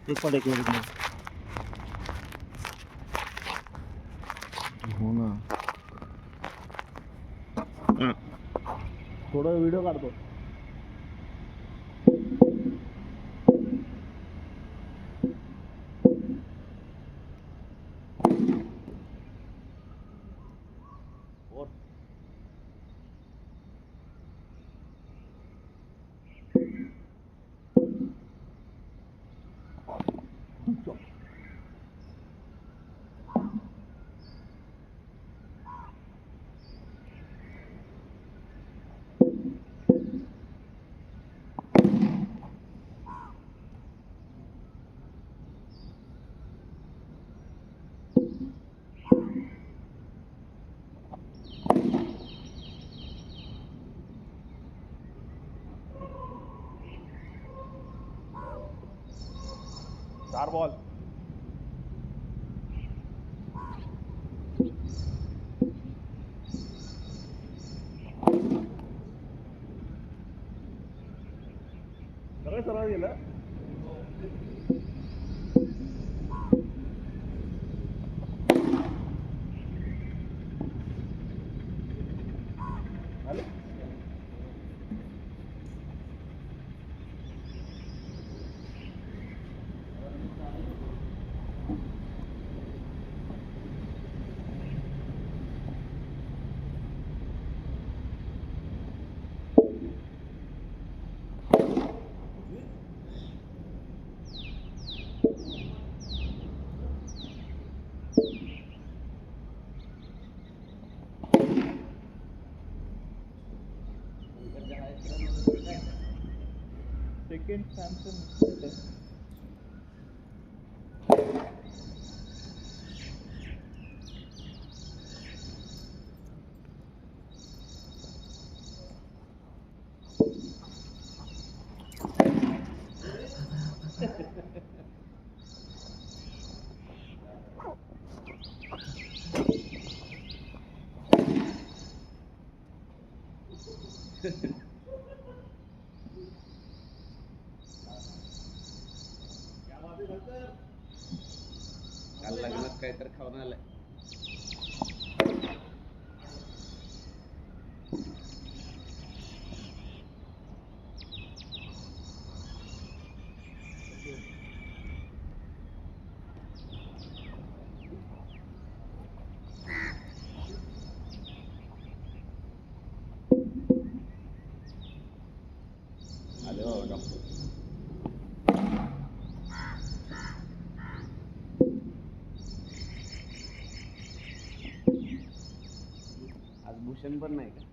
एक पण एक मिनिट नाही. हो ना. थोडा व्हिडिओ काढतो. चार बॉल. सगळं सरळ गेलं. सेकंड सॅमसंग काल लग्नात काहीतरी खाऊन आलंय. आले बाबा डॉक्टर. आज भूषण पण नाही का?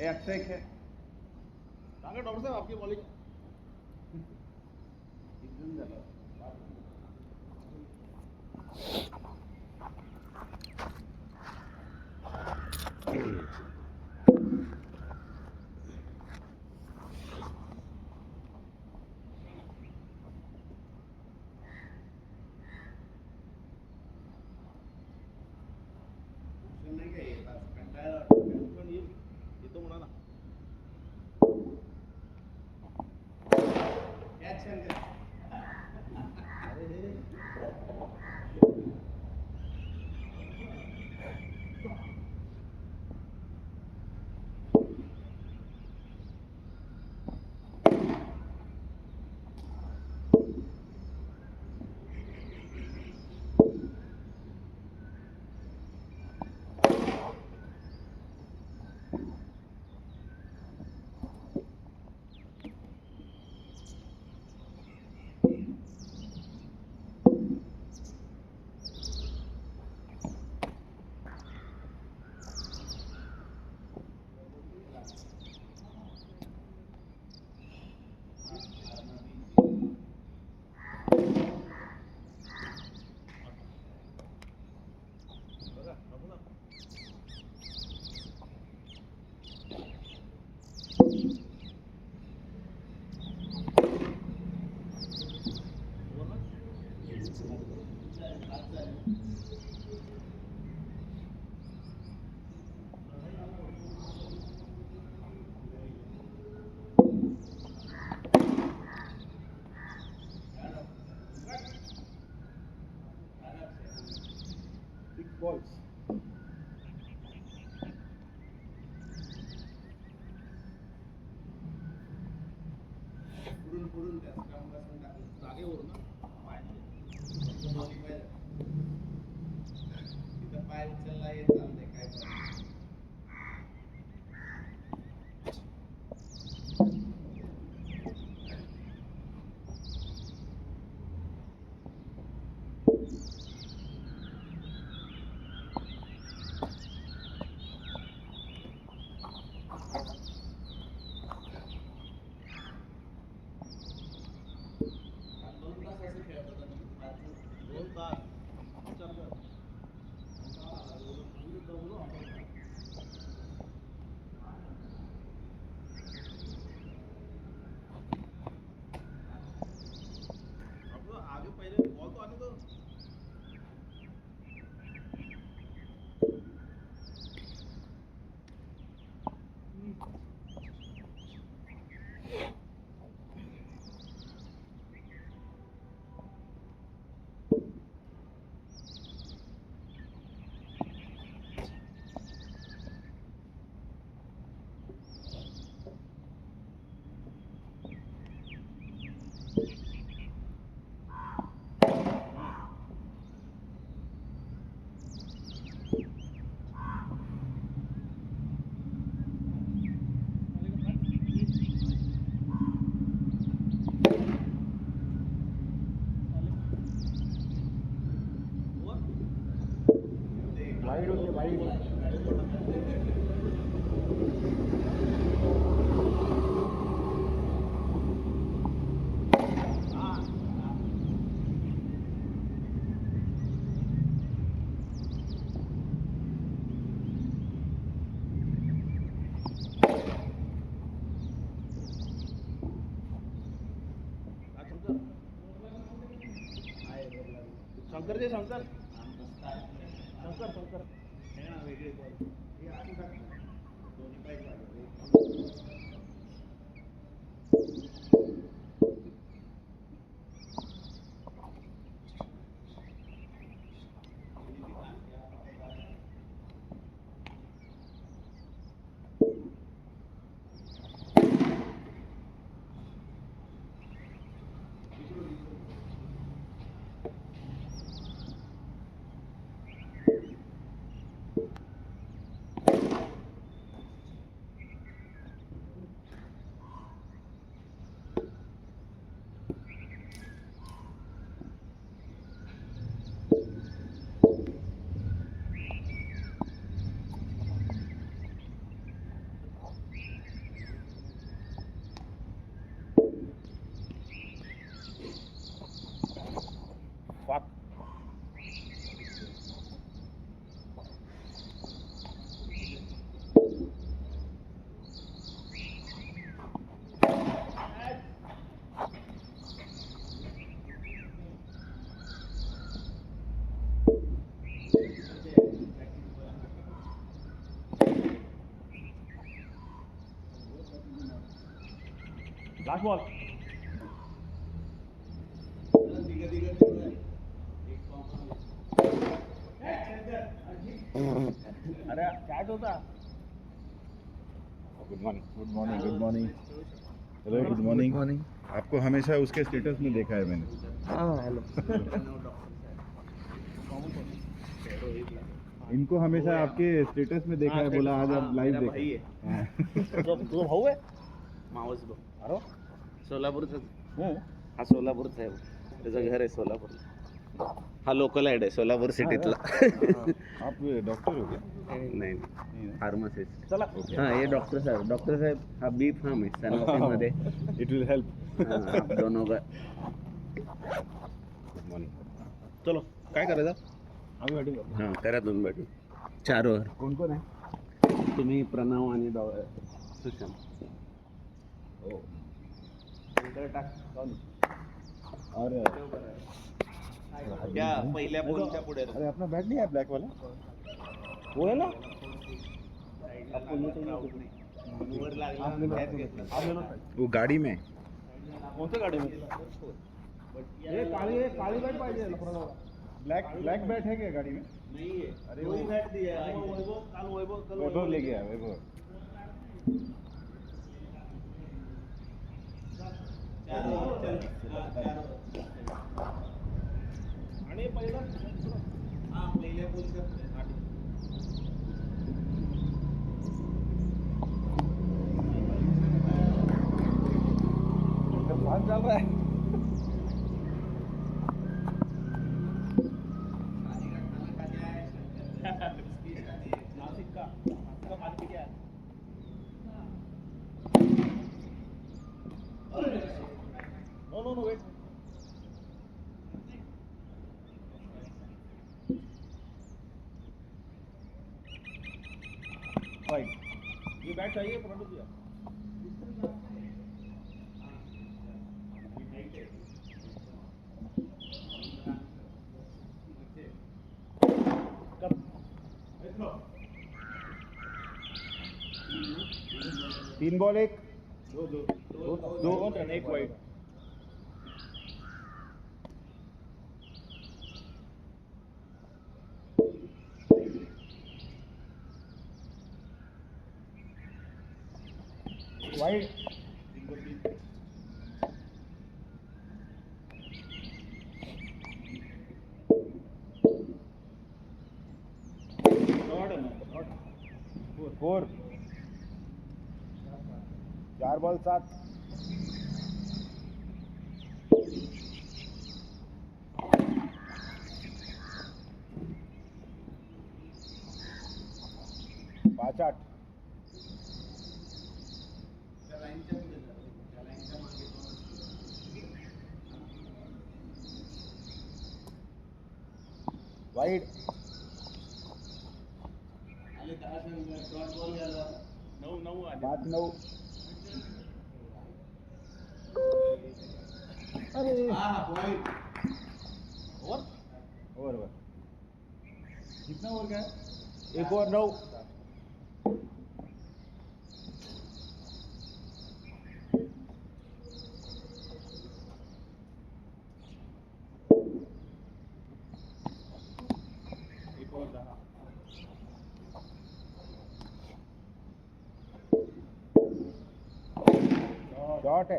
अक्षय है सांगा डॉक्टर साहब आपकी बॉलिंग एकदम झालं. भूषण नाही काय येत आज कंटाळा पण येतो म्हणा ना. कॅच छान. अरे पुढून त्या स्टंपासून टाकलं. जागेवरून ना पाय दोन्ही पाय तिथं पाय उचलला हे चालतंय काय पण. दोन तास विचार कर. आपलं आगे पहिले बॉल तो आने दो. वाईड होते वाईड. शंकर जे शंकर शंकर शंकर हे ना वेगळे बॉल हे असं टाकलं. दोन्ही पाय झाले. Fuck. Last ball. अरे कॅच होता. Good morning good morning good morning hello good morning. आपको हमेशा उसके स्टेटस में देखा है मैंने. हाँ हेलो. इनको हमेशा आपके स्टेटस में देखा है. बोला आज आप लाइव मेरा भाई देखे. है. तुझा भाऊ आहे. मावस भाऊ. अरे सोलापूरचा. हा सोलापूरचा आहे. त्याचं घर आहे सोलापूरला. हा लोकल ॲड आहे सोलापूर सिटीतला. आप डॉक्टर हो क्या? नाही फार्मसिस्ट. चला. हा हे डॉक्टर साहेब हा बी फार्म आहे सनॉफीमध्ये. It will help. दोनों का. Good morning. चलो काय करायचं. आम्ही बॅटिंग करतो. हा करा दोन बॅटू 4 ओव्हर. कोण कोण आहे? तुम्ही प्रणव आणि सुशांत. हो. टाक. और त्या पहिल्या बॉलच्या पुढे. अरे अपना बैट नहीं है ब्लैक वाला. वो है ना. वर लागला catch घेतला. वो गाड़ी में. कोणत्या गाडीमध्ये. हे काळी बॅट पाहिजे प्रणवला. ब्लैक बैट है क्या गाड़ी में? नहीं है. अरे वही वो- बैट दिया है. वैभव ले गया वैभव. आणि पहिला पहिल्या पाच चालू आहे. नाशिक का पाणी किती आहे? No wait. ये बैट चाहिए प्रोडक्ट दिया. तीन बॉल एक दो रन एक वाइड. वाइड. फोर. 4 बॉल 7. पाच 8. वाइड. 5 9. अरे ओवर. कितना ओवर का है? 1 ओवर 9. शॉट है.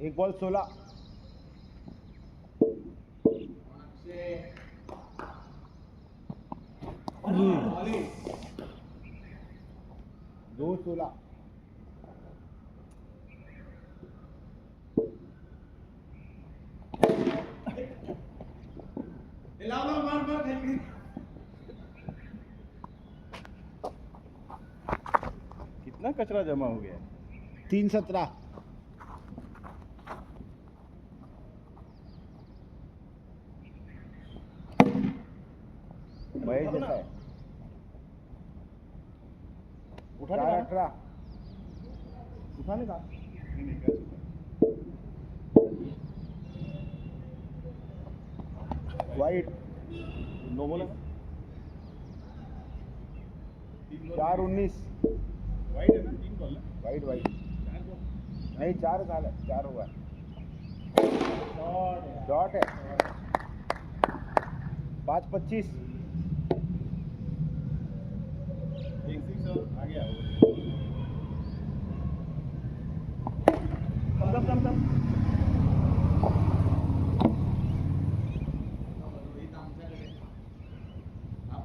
1 बॉल 16. दो 16. कितना कचरा जमा हो गया है? 3 17. महेश जैसा है. उठाने 4 का 18. उठाने का. वाइड. नो बोला 4 19. वाइड है ना. 3 बॉल है. Wide wide. 4 बॉल. नहीं 4 झालं. 4 हुआ. शॉट है. शॉट है. 5 25. एक 6 आ गया. कम.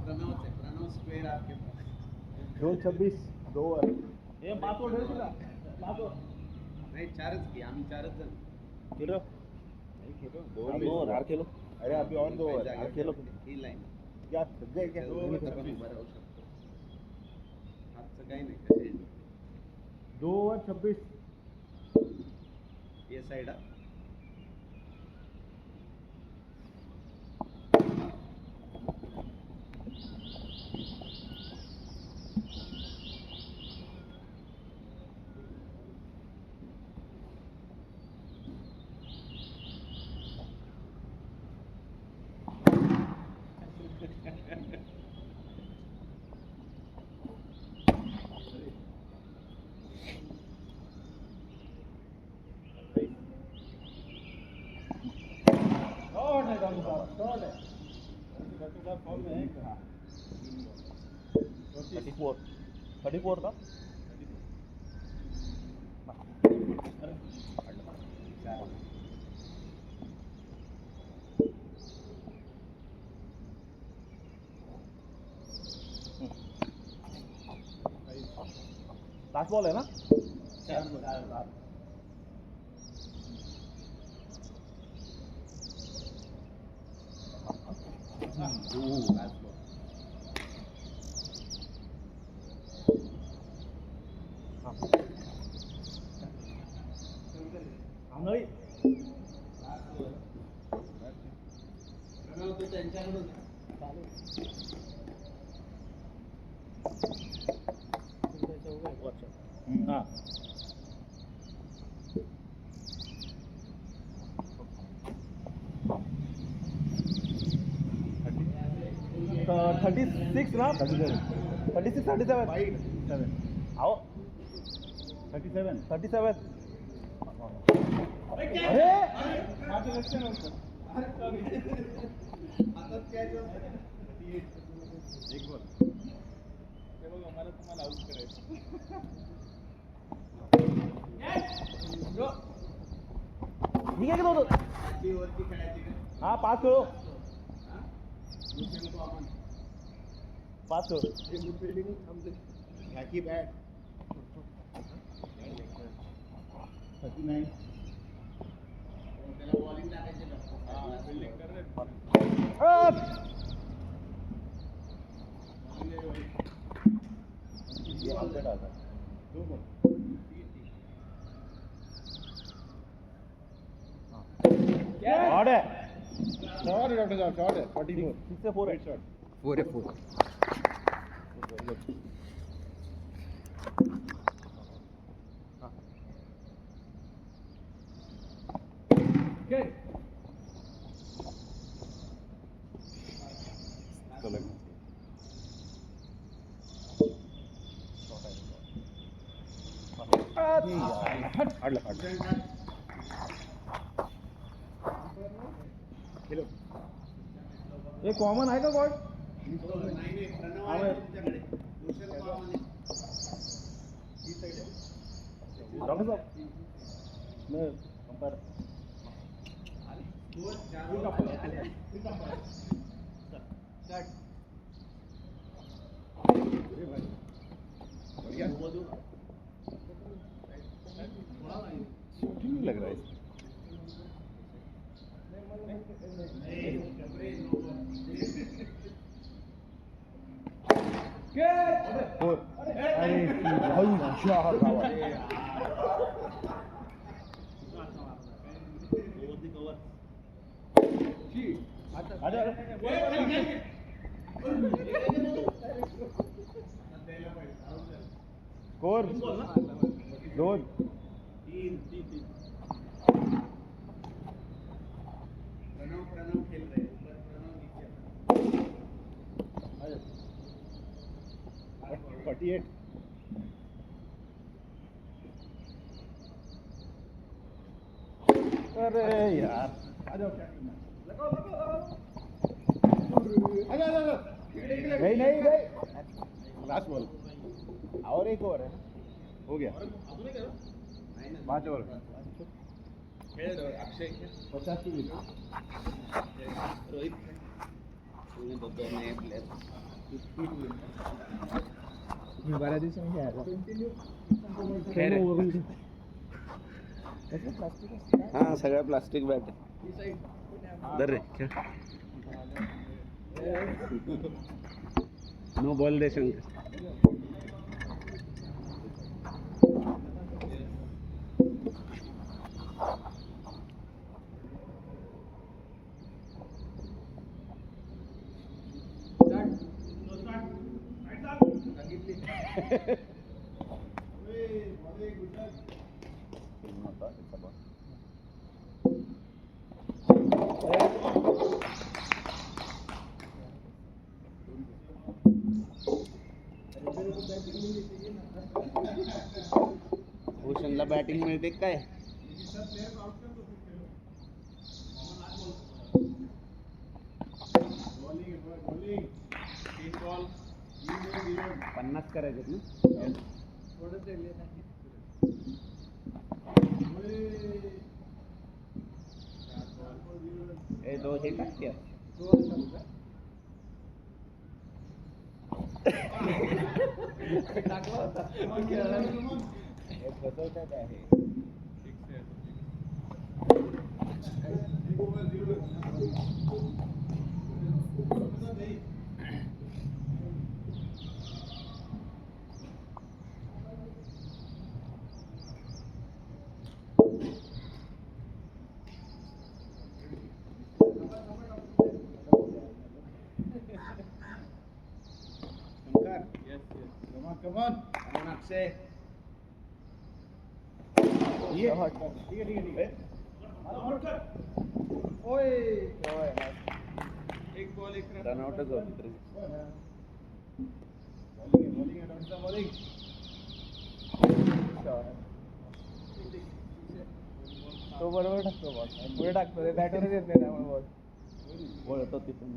प्रणव स्क्वेअर आपके पास. 2 26. 2 ओवर. हे 5 ओवर ठेवशील का? 5 ओवर. नाही 4च की आम्ही 4च जण. खेलो. दो ओवर हार खेलो. अरे अभी ऑन 2 ओवर. जागा खेलो. ही लाईन क्या सध्या क्या बरं होऊ शकतो. आजचं काही नाही. 2 ओवर 26. ये साईड हा. शॉट है. फॉल में है क्या? 34 था. लास्ट बॉल आहे ना? आंधळी हा 36 ना 36 37 आओ 37 अरे मी काय करतो हा 5 खेळो 5 खेळो ह्याची बॅट 39 त्याला बॉलिंग टाकायची शॉट है डॉक्टर साहब शॉट है 44 6 से 4 है शॉट 4 है 4 ये कॉमन आहे का बॉल डॉक्टर साहब मैं अंपायर लग रहा है अरे भाई क्या स्कोर 2 प्रणव खेल रहे हैं प्रणव 48 अरे यार आ जाओ क्या करना नहीं लास्ट बॉल और एक और है हो गया 5 ओवर अक्षय 50 की विकेट रोहित दोन नए प्लेयर बारा दिवसांनी हा सगळ्या प्लास्टिक बॅट दर रे खेळ नो बॉल दे शंकर भूषणला बॅटिंग मिळते काय $50 करायचे ना ए दो हे टाक क्या टाकला होता बसवतात आहे Come on. अक्षय ठीक है ठीक है ओय एक बॉल एक रनआउटच होती तरी बॉलिंग है डॉक्टर बॉलिंग तो बरोबर टाकतो बॉल पुढे टाकतो ते बॅटवरच येत नाही त्यामुळे बॉल वळतो तिथून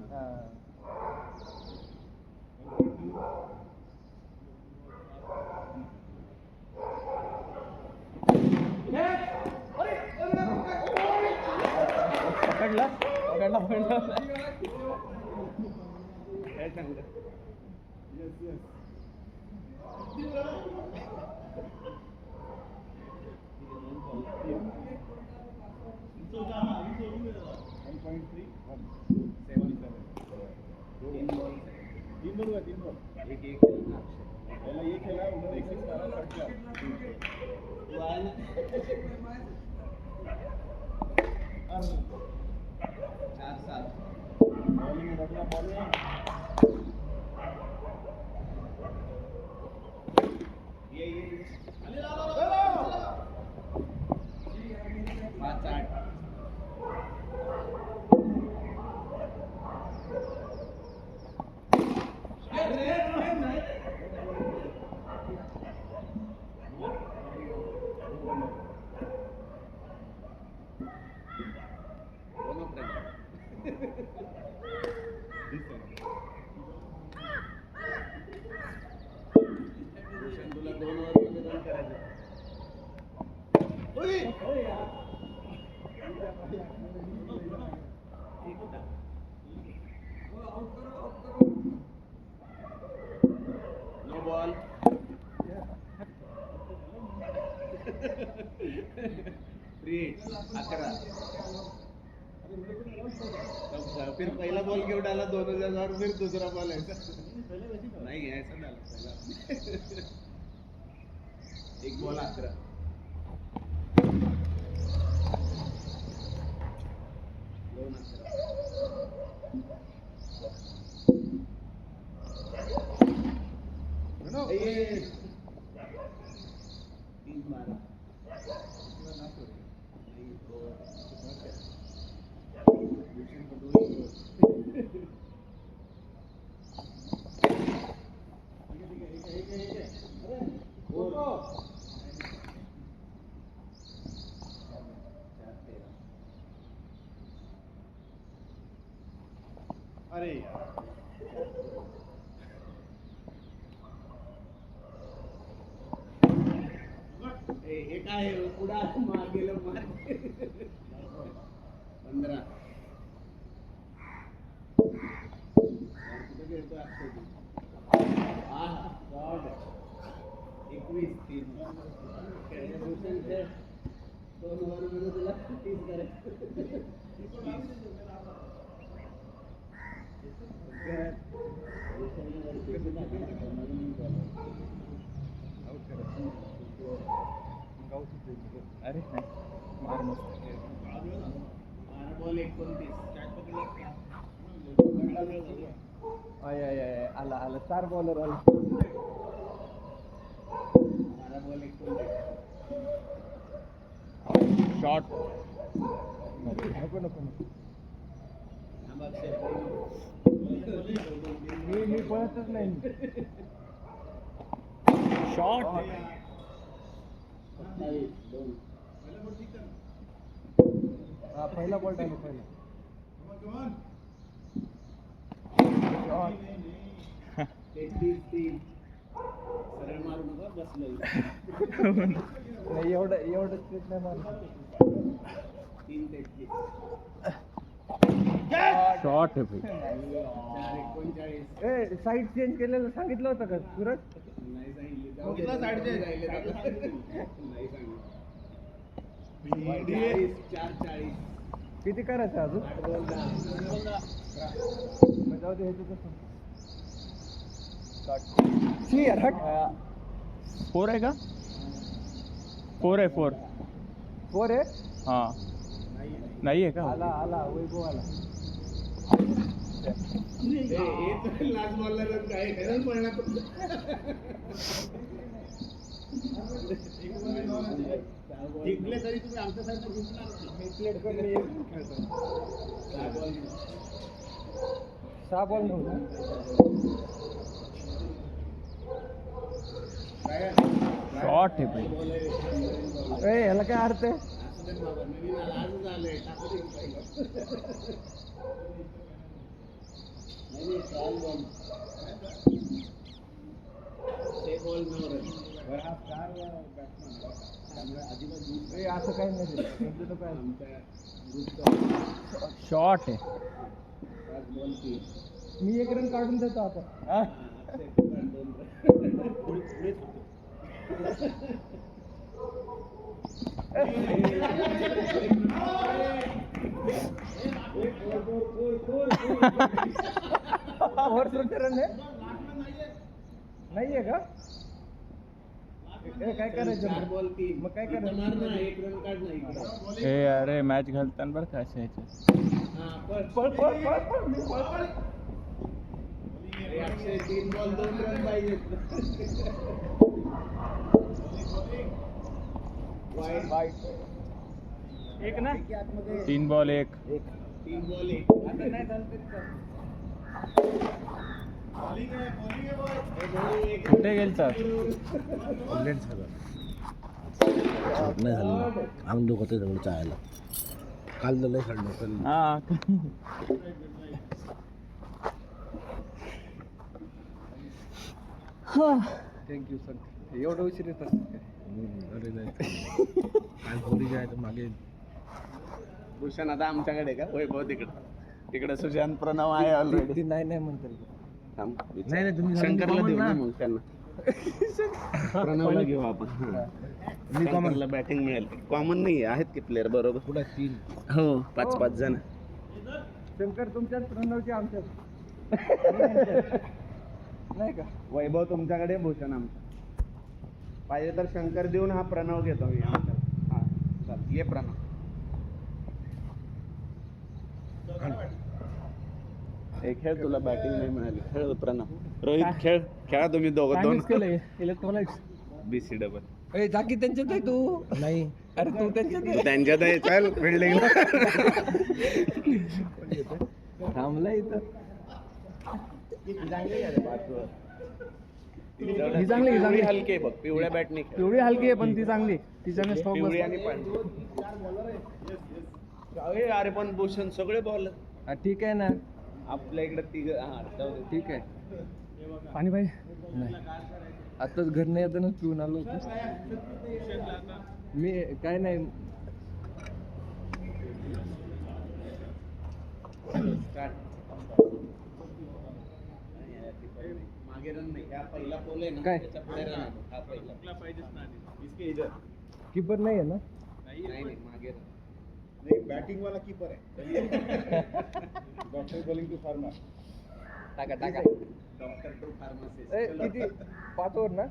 पकडला पकडला पकडला काय सांगलं यस यस तीन बॉल एक एक पहला ये खेला उन्होंने एक सिक्स मारा कट चार सात बॉलिंग है डॉक्टर बॉलिंग ये पाच आठ तुला 2 ओव्हरमध्ये रन करायचं नो बॉल फ्री 11 फिर पहला बॉल क्यों डाला 2000 फिर दूसरा बॉल ऐसा नहीं ऐसा डाला पहला एक बॉल 11 दोन 11 तीन 12 अरे यार हे काय पुढा मार गेलं मार 15 कुठे खेळतो अक्षय 21 3 खेळण्याभूषणचे 2 ओव्हरमध्ये तुला 30 करायचं अरे मार मस्त बॉल 29 आय आय आय आला आला 4 बॉलर आला 12 बॉल 29 शॉट नको नको मी पळतच नाही शॉट हा पहिला बॉल टाकला पहिला शॉट 33 3 सरळ मारू नका बसलं नाही एवढं स्ट्रेट नाही मारणार. 3 तेच शॉट आहे भाई. 4:39 ए साईड चेंज केलेलं सांगितलं होतं का सूरज? नाही सांगितलं कितला साईडचे राहिले नाही सांगितलं 4:40 किती करायचं अजून? 8 बॉल 10 मग जाऊ दे ह्याचं कसं शी यार हट. 4 आहे का? 4 आहे 4. 4 आहे. हा नाही आहे का? आला वैभव आला. लास्ट बॉलला काय हेरच पडणार जिंकले तरी तुम्ही आमच्या साईडला जिंकणार नाही. 6 बॉल नव्हता. शॉट आहे भाई. ए ह्याला काय अर्थ आहे? आजच आलंय असं काही नाही काय. शॉट आहे. मी 1 रन काढून देतो आता. रन आहे नाहीये का? काय करायचं मग काय करायचं? 1 रन काढ नाही ए अरे मॅच घालताना बरं का अशा ह्याच्यात. पळ. अक्षय 3 बॉल 2 रन पाहिजे. वाईट. एक ना 3 बॉल 1. 3 बॉल 1 आता नाही झालं तरी चालेल. कुठे गेलतात? नाही झालं आम्ही दोघं ते सगळं चायला काल लय खाल्लं हा थँक्यू सर. एवढं उशीर येतात अरे नाही काल पोरी जायचं मागे भूषण आता आमच्याकडे का वैभव तिकडे सुशांत प्रणव आहे ऑलरेडी. ती नाही म्हणतात. नाही तुम्ही शंकरला देऊ ना मग त्यांना प्रणवला घेऊ आपण. शंकरला बॅटिंग मिळेल. कॉमन नाही आहेत की प्लेअर बरोबर पुढे 3 हो 5-5 जण. शंकर तुमच्यात प्रणवची आमच्यात नाही का? वैभव तुमच्याकडे भूषण आमच्या. पाहिजे तर शंकर देऊन हा प्रणव घेतो मी आमच्या. हा चल ये प्रणव. खेळ तुला बॅटिंग नाही मिळाली. खेळ प्रणव. रोहित खेळा तुम्ही दोघं इलेक्ट्रॉनिक्स BC डबल. ए जाकी त्यांच्यात आहे तू. नाही अरे तू त्यांच्यात आहे. त्यांच्यात आहे. चल बिल्डिंगला थांबला इथं. ही चांगली हलकी आहे बघ. पिवळ्या बॅटने पिवळी हलकी आहे पण ती चांगली. तिच्याने स्ट्रोक पिवळी आणि पांढरी. अरे पण भूषण सगळे बॉल ठीक आहे ना. आपल्या इकडे 3. हा जाऊ दे. ठीक आहे. पाणी पाहिजे. नाही आताच घर नाही येतानाच पिऊन आलो होतो मी. काय नाही मागे रन नाही. हा पहिला पोल आहे ना काय? त्याच्या पुढे रन आहे. हा पहिला पाहिजेच ना. इसके इधर कीपर नाही आहे ना? नाही मागे रन. नहीं बैटिंग वाला कीपर है. Doctor bowling to farmer. टाका डॉक्टर टू फार्मसिस्ट. किती 5 ओव्हर ना?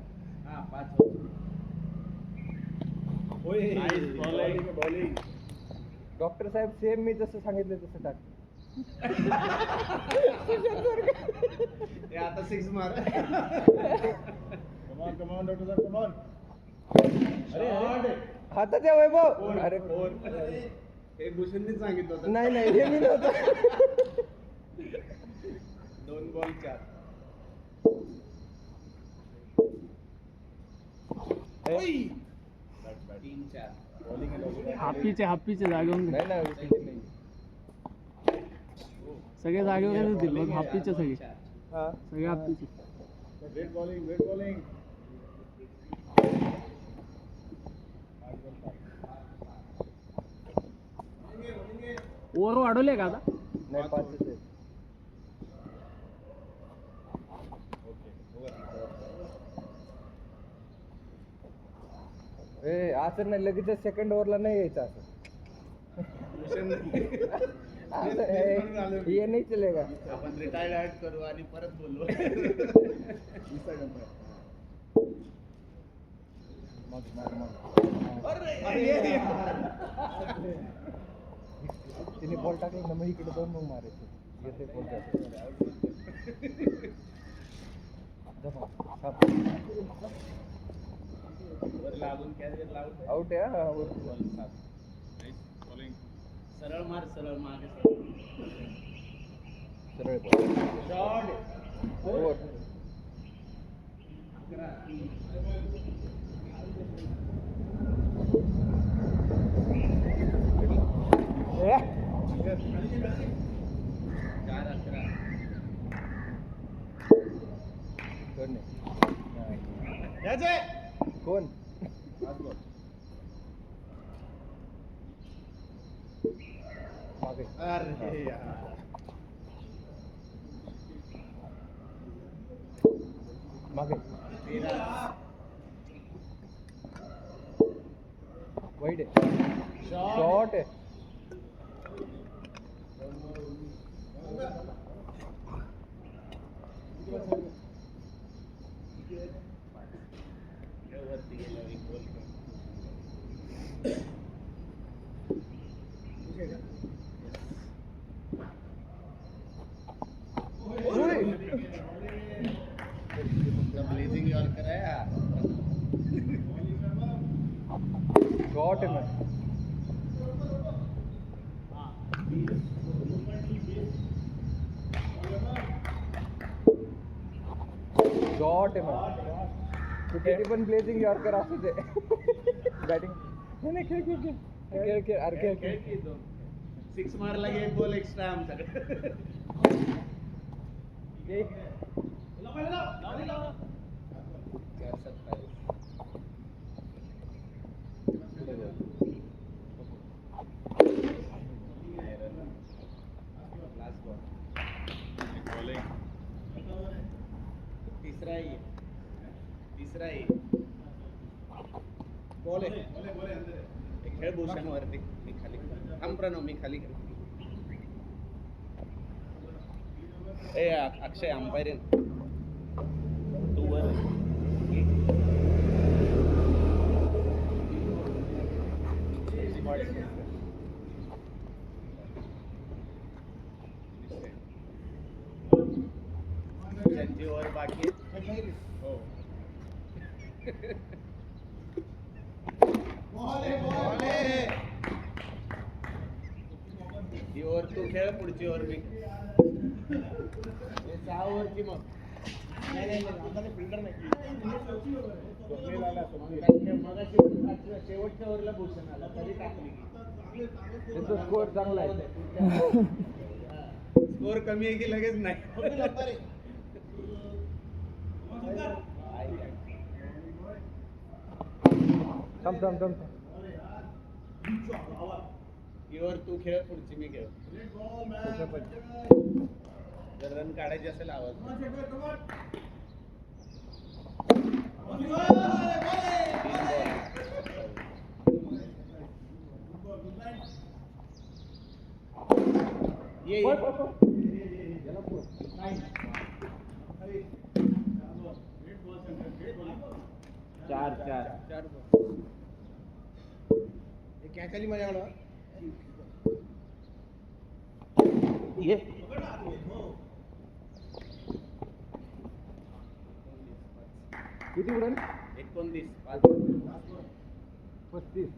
हा 5 बॉलिंग. डॉक्टर साहेब सेम मी जसं सांगितलं तसं टाक. हे आता 6 मार. कम ऑन डॉक्टर साहब, कम ऑन. अरे हातात आहे वैभव. अरे हे भूषणने सांगितलं होतं. नाही हे मी नव्हतं. 2 बॉल 4. हापीचे जागेवर नाही सगळे जागेवर होतील. मग हापीचे सगळे हा सगळे हापीचे. Great bowling. ओव्हर वाढवले का आता? नाही 5 आहे. ए असं नाही लगेच सेकंड ओव्हरला नाही यायचं असं. असं ये नाही चलेगा. आपण रिटायर्ड करू आणि परत बोलू. तिने बॉल टाकला ना मग इकडे दोन मग मारायचे. येते बॉल आउट आहे हा. सरळ मार सरळ मागे सरळ बॉल. कोण मागे अरे यार मागे वाईट आहे. शॉट आहे. वरती गेला एक गोल. ब्लेजिंग यॉर्कर आहे हा. शॉट आहे ना. शॉट आहे ना. तू किती पण ब्लेझिंग यॉर्कर असू दे. बॅटिंग नाही खेळ खेळ खेळ खेळ खेळ अरे खेळ खेळ. 6 मारला की एक गोल एक्स्ट्रा आमच्याकडे. तिसरा आहे बॉल आहे. खेळ भूषण वरती मी खाली थांब प्रणव मी खाली ए अक्षय अंपायर तू वर त्यांची ओव्हर बाकी हो. ही ओव्हर तू खेळ पुढची ओव्हर मी 6 ओव्हरची मग फिल्डर नाही शेवटच्या ओव्हरला भूषण आला तरी टाकली. स्कोअर चांगला आहे. स्कोअर कमी आहे की लगेच नाही. थांब थांब थांब. इवर तू खेळ पुढची मी खेळ. जर रन काढायची असेल आवाज ये 4 क्या खाली माझ्या ये किती रन? 29 35.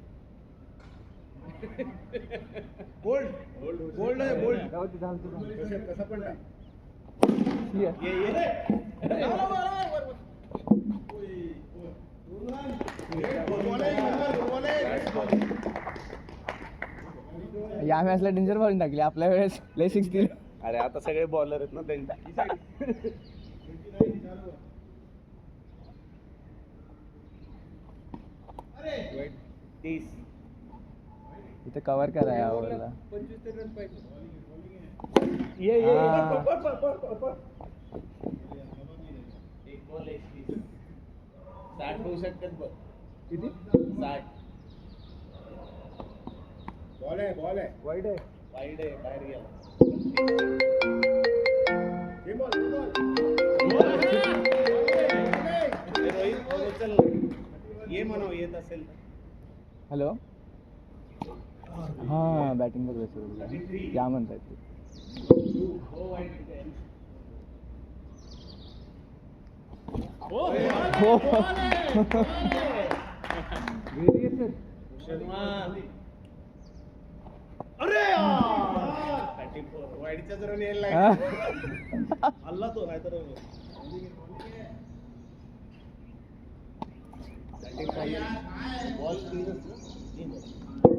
बोल्ड बोल्ड आहे बोल्ड गावाची झालं कसा पण ये या मॅचला डेंजर बॉलिंग टाकली आपल्या वेळेस लय 6 दिलं. अरे आता सगळे बॉलर आहेत ना त्यांच्या 30. इथे कव्हर करा या ओव्हरला. 25 ते रन पाहिजे. ये हा. एक बॉल 31. 60 होऊ शकतात बघ. किती 60. बॉल है वाईड आहे. वाईड आहे, बाहेर गेला. ये बॉल रोहित चल ये म्हणावं येत असेल तर. हॅलो. हां बॅटिंग बघ या म्हणतायत ते. हो वाईड आहे. हो. व्हेरिएशन. शर्मा. अरे यार 34 वाईडच्या जरा नेल हा. हल्ला तो नाही तर बॉल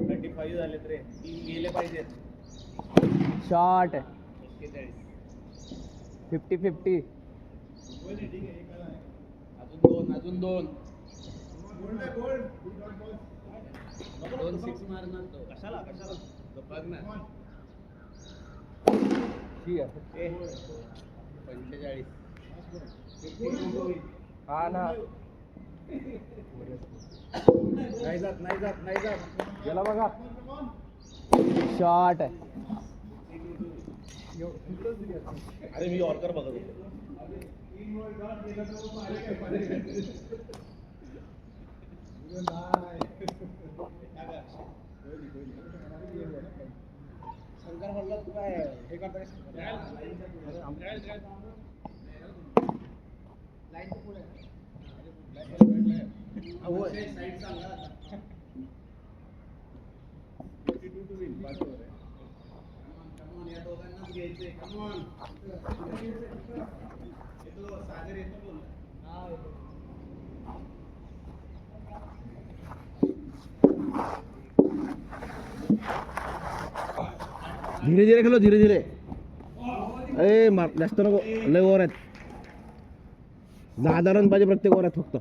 35 झालेत रे. 3 गेले पाहिजेत. शॉट 41. 50-50. अजून दोन 6 मारणार तो. कशाला बघ ना. ही आहे. 45. हा ना. नाही जात गेला बघा. शॉट अरे मी ऑर्कर बघत होतो. शंकर म्हणलं तू काय हे करताय. धीरे धीरे खेळो धीरे धीरे. ए मार जास्त नको लय ओव्हर आहेत. 10 रन पाहिजे प्रत्येक ओव्हरात फक्त.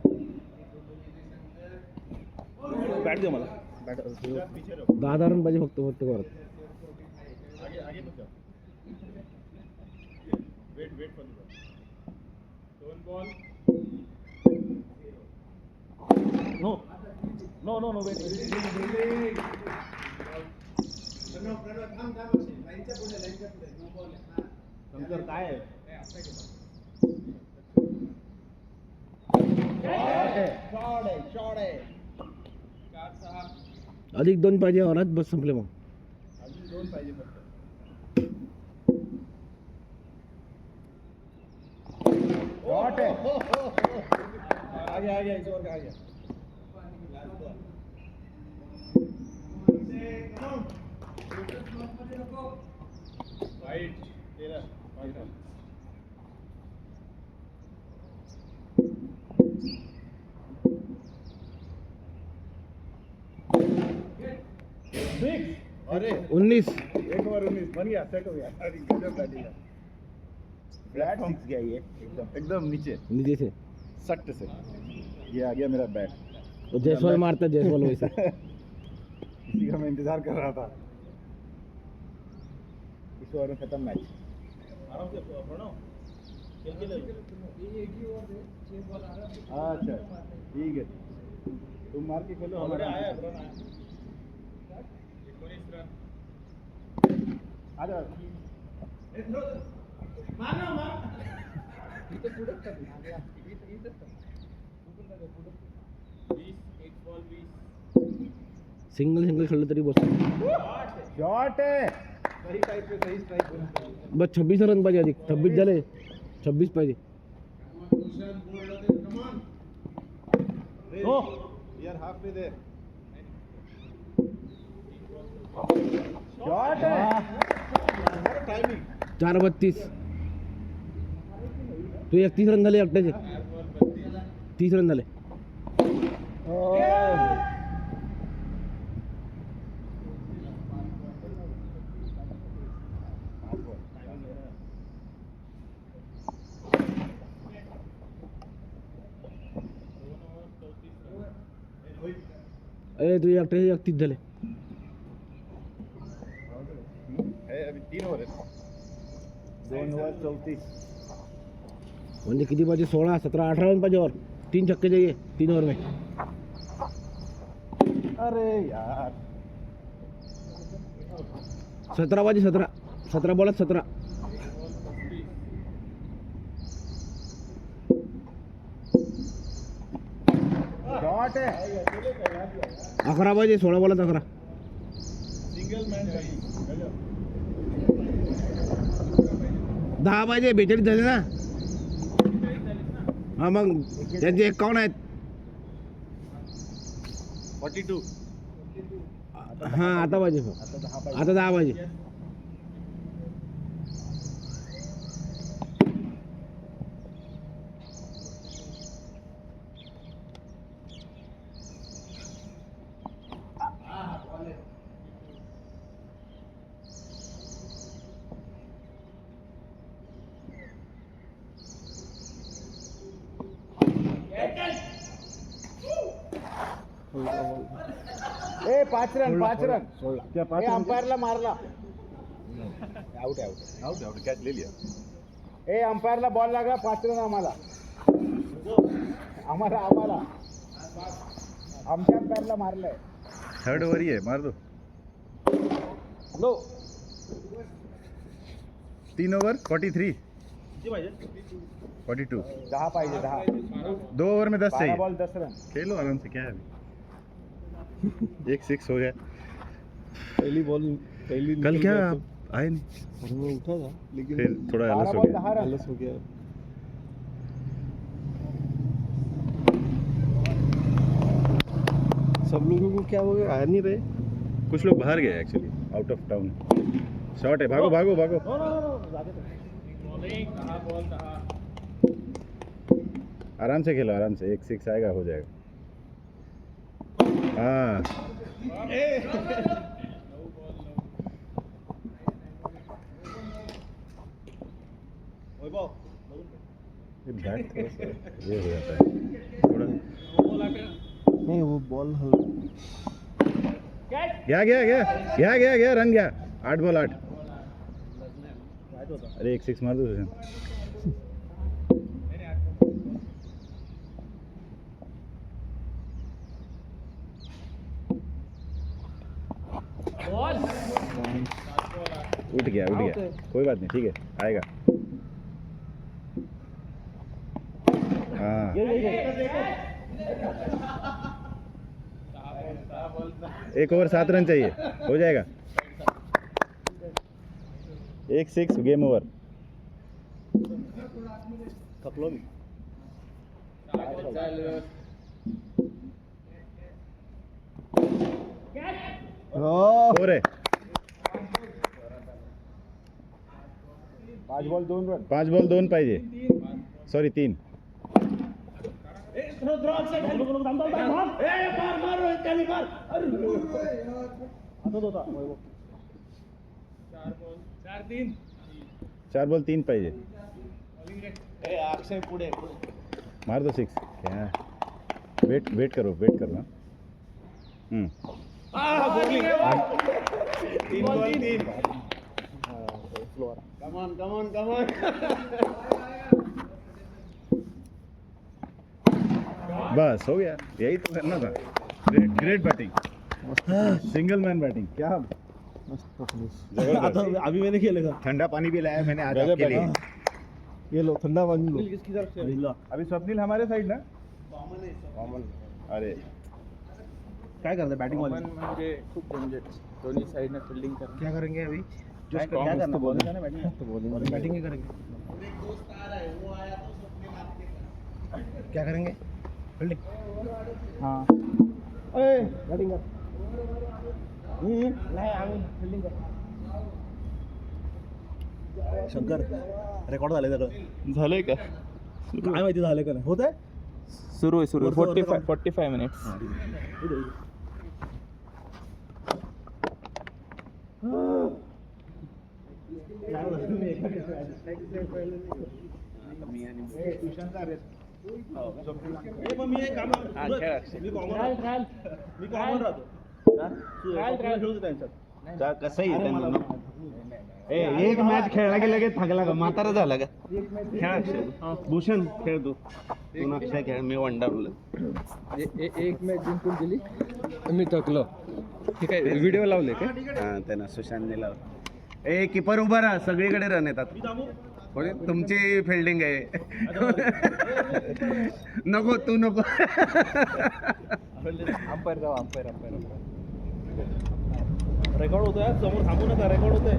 बॅट दे मला. 10 रन पाहिजे फक्त प्रत्येक ओव्हरात. No weight. शंकर काय आहे. शॉट आहे. अधिक 2 पाहिजे ओव्हरात बस संपले मग. अजून 2 पाहिजे फक्त. शॉट आहे. आ गया इस ओवर का आ गया. वाइट 13. अरे 19. एक ओवर 19 बन गया, सेट हो गया. अरे गजब बैटिंग है. फ्लैट 6 गया ये एकदम नीचे नीचे से सट से. ये आ गया मेरा बैट. तो जयसवाल मारता है जयसवाल वैसे. इसी का मैं इंतजार कर रहा था. इस ओवर में खत्म मैच. आराम से प्रणव खेल के ले लो. अच्छा ठीक है, तुम मार के खेलो. ऑलरेडी हमारा आया रन आया. 19 रन. आ जाओ. इथं पुढंच टाक. इथंच टाक. 20 एक बॉल 20. सिंगल खेळलं तरी बस. शॉट है. सही टाइप पे सही स्ट्राइक. बस 26 रन पाहिजे. अधिक 26 झाले. 26 पाहिजे. हो यार हाफ पे दे. शॉट है. टाइमिंग. 4:32. तू 31 रन झाले एकट्याचे. 30 रन झाले. तुझे एकटे 31 झाले. है अभी 3 ओवर है. 2 ओवर 34. म्हणजे किती पाहिजे? 16, 17, 18 रन पाहिजे और 3 छक्के चाहिए 3 ओवर में. अरे यार 17 पाहिजे. 17 बॉलात 17. शॉट है. 11 पाहिजे. 16 बॉलात 11. सिंगल मैन चाहिए. 10 पाहिजे. 42 झाले ना. हा मग त्यांचे 51 आहेत. 42. हा आता पाहिजे. आता 10 पाहिजे. ए 5 रन 5 रन. क्या 5 अंपायरला मारला. आउट आउट कैच ले लिया. ए अंपायरला बॉल लागला. 5 रन आम्हाला. आम्हाला आमच्या अंपायरला मारलंय. थर्ड ओवर ही है, मार दो. No 3 over 43. 42. 10 पाहिजे. 10 2 ओवर में 10 12 चाहिए. Ball 10 run. खेलो आराम से. क्या है अभी? एक 6 हो गया. कल क्या आप आए नहीं? उठा था फिर थोड़ा 12 आलस हो बॉल गया. 10 रन. हो गया. सब लोगों को क्या हो गया? आ नहीं रहे. कुछ लोग बाहर गए actually, out of town. Shot है. भागो भागो भागो. आराम से खेलो, आराम से. एक 6 आएगा, हो जाएगा. हाँ ये बैट थोड़ा सा ये हो जाता है थोड़ा. नहीं वो बॉल गया गया गया गया गया गया रन गया. 8 बॉल 8. अरे एक 6 मार दो. उठ गया कोई बात नहीं, ठीक है, आएगा. हाँ एक ओवर 7 रन चाहिए, हो जाएगा. एक 6, गेम ओवर. फोर है. 5 बॉल 2 रन. 5 बॉल 2 पाहिजे. सॉरी 3. चार बॉल 3 पाहिजे. मार दो 6. क्या वेट करो ना. Come on. बस हो गया, यही तो करना था. Great batting. Single man batting. क्या आता अभी मैंने खेलेगा. ठंडा पानी भी लाया मैंने आज आपके लिए. ये लो ठंडा पानी लो. किसकी तरफ से? अभी स्वप्निल हमारे साइड ना. कॉमन. अरे काय करते बॅटिंग वाले? म्हणजे खूप झंझट. दोन्ही साइडने फिल्डिंग कर. क्या करेंगे अभी? क्या करना, बॉलिंग करना, बैटिंग ही करेंगे. क्या करेंगे? फील्डिंग. हां बैटिंग कर. नाही आम्ही फील्डिंग कर. शंकर रेकॉर्ड झाले सगळं. झालंय का? काय माहिती झालं का नाही. होत आहे. सुरू आहे 45 45 मिनिट्स. मग मी एक काम हा, खेळ अक्षय. मी कॉमन राहतो खेळू त्यांच्यात कसंही एक मॅच खेळला की लगेच थकला का म्हातारा झाला का खेळ अक्षय भूषण खेळ तू अक्षय खेळ मी वंडारलं एक मॅच जिंकून दिली मी थकलो. ठीक आहे, व्हिडिओ लावले का? हा त्यांना सुशांतने लावलं. ए किपर उभा राहा, सगळीकडे रन येतात. होय, तुमची फिल्डिंग आहे. नको तू नको. अंपायर जाऊ, अंपायर रेकॉर्ड होतोय समोर थांबू नका रेकॉर्ड होतोय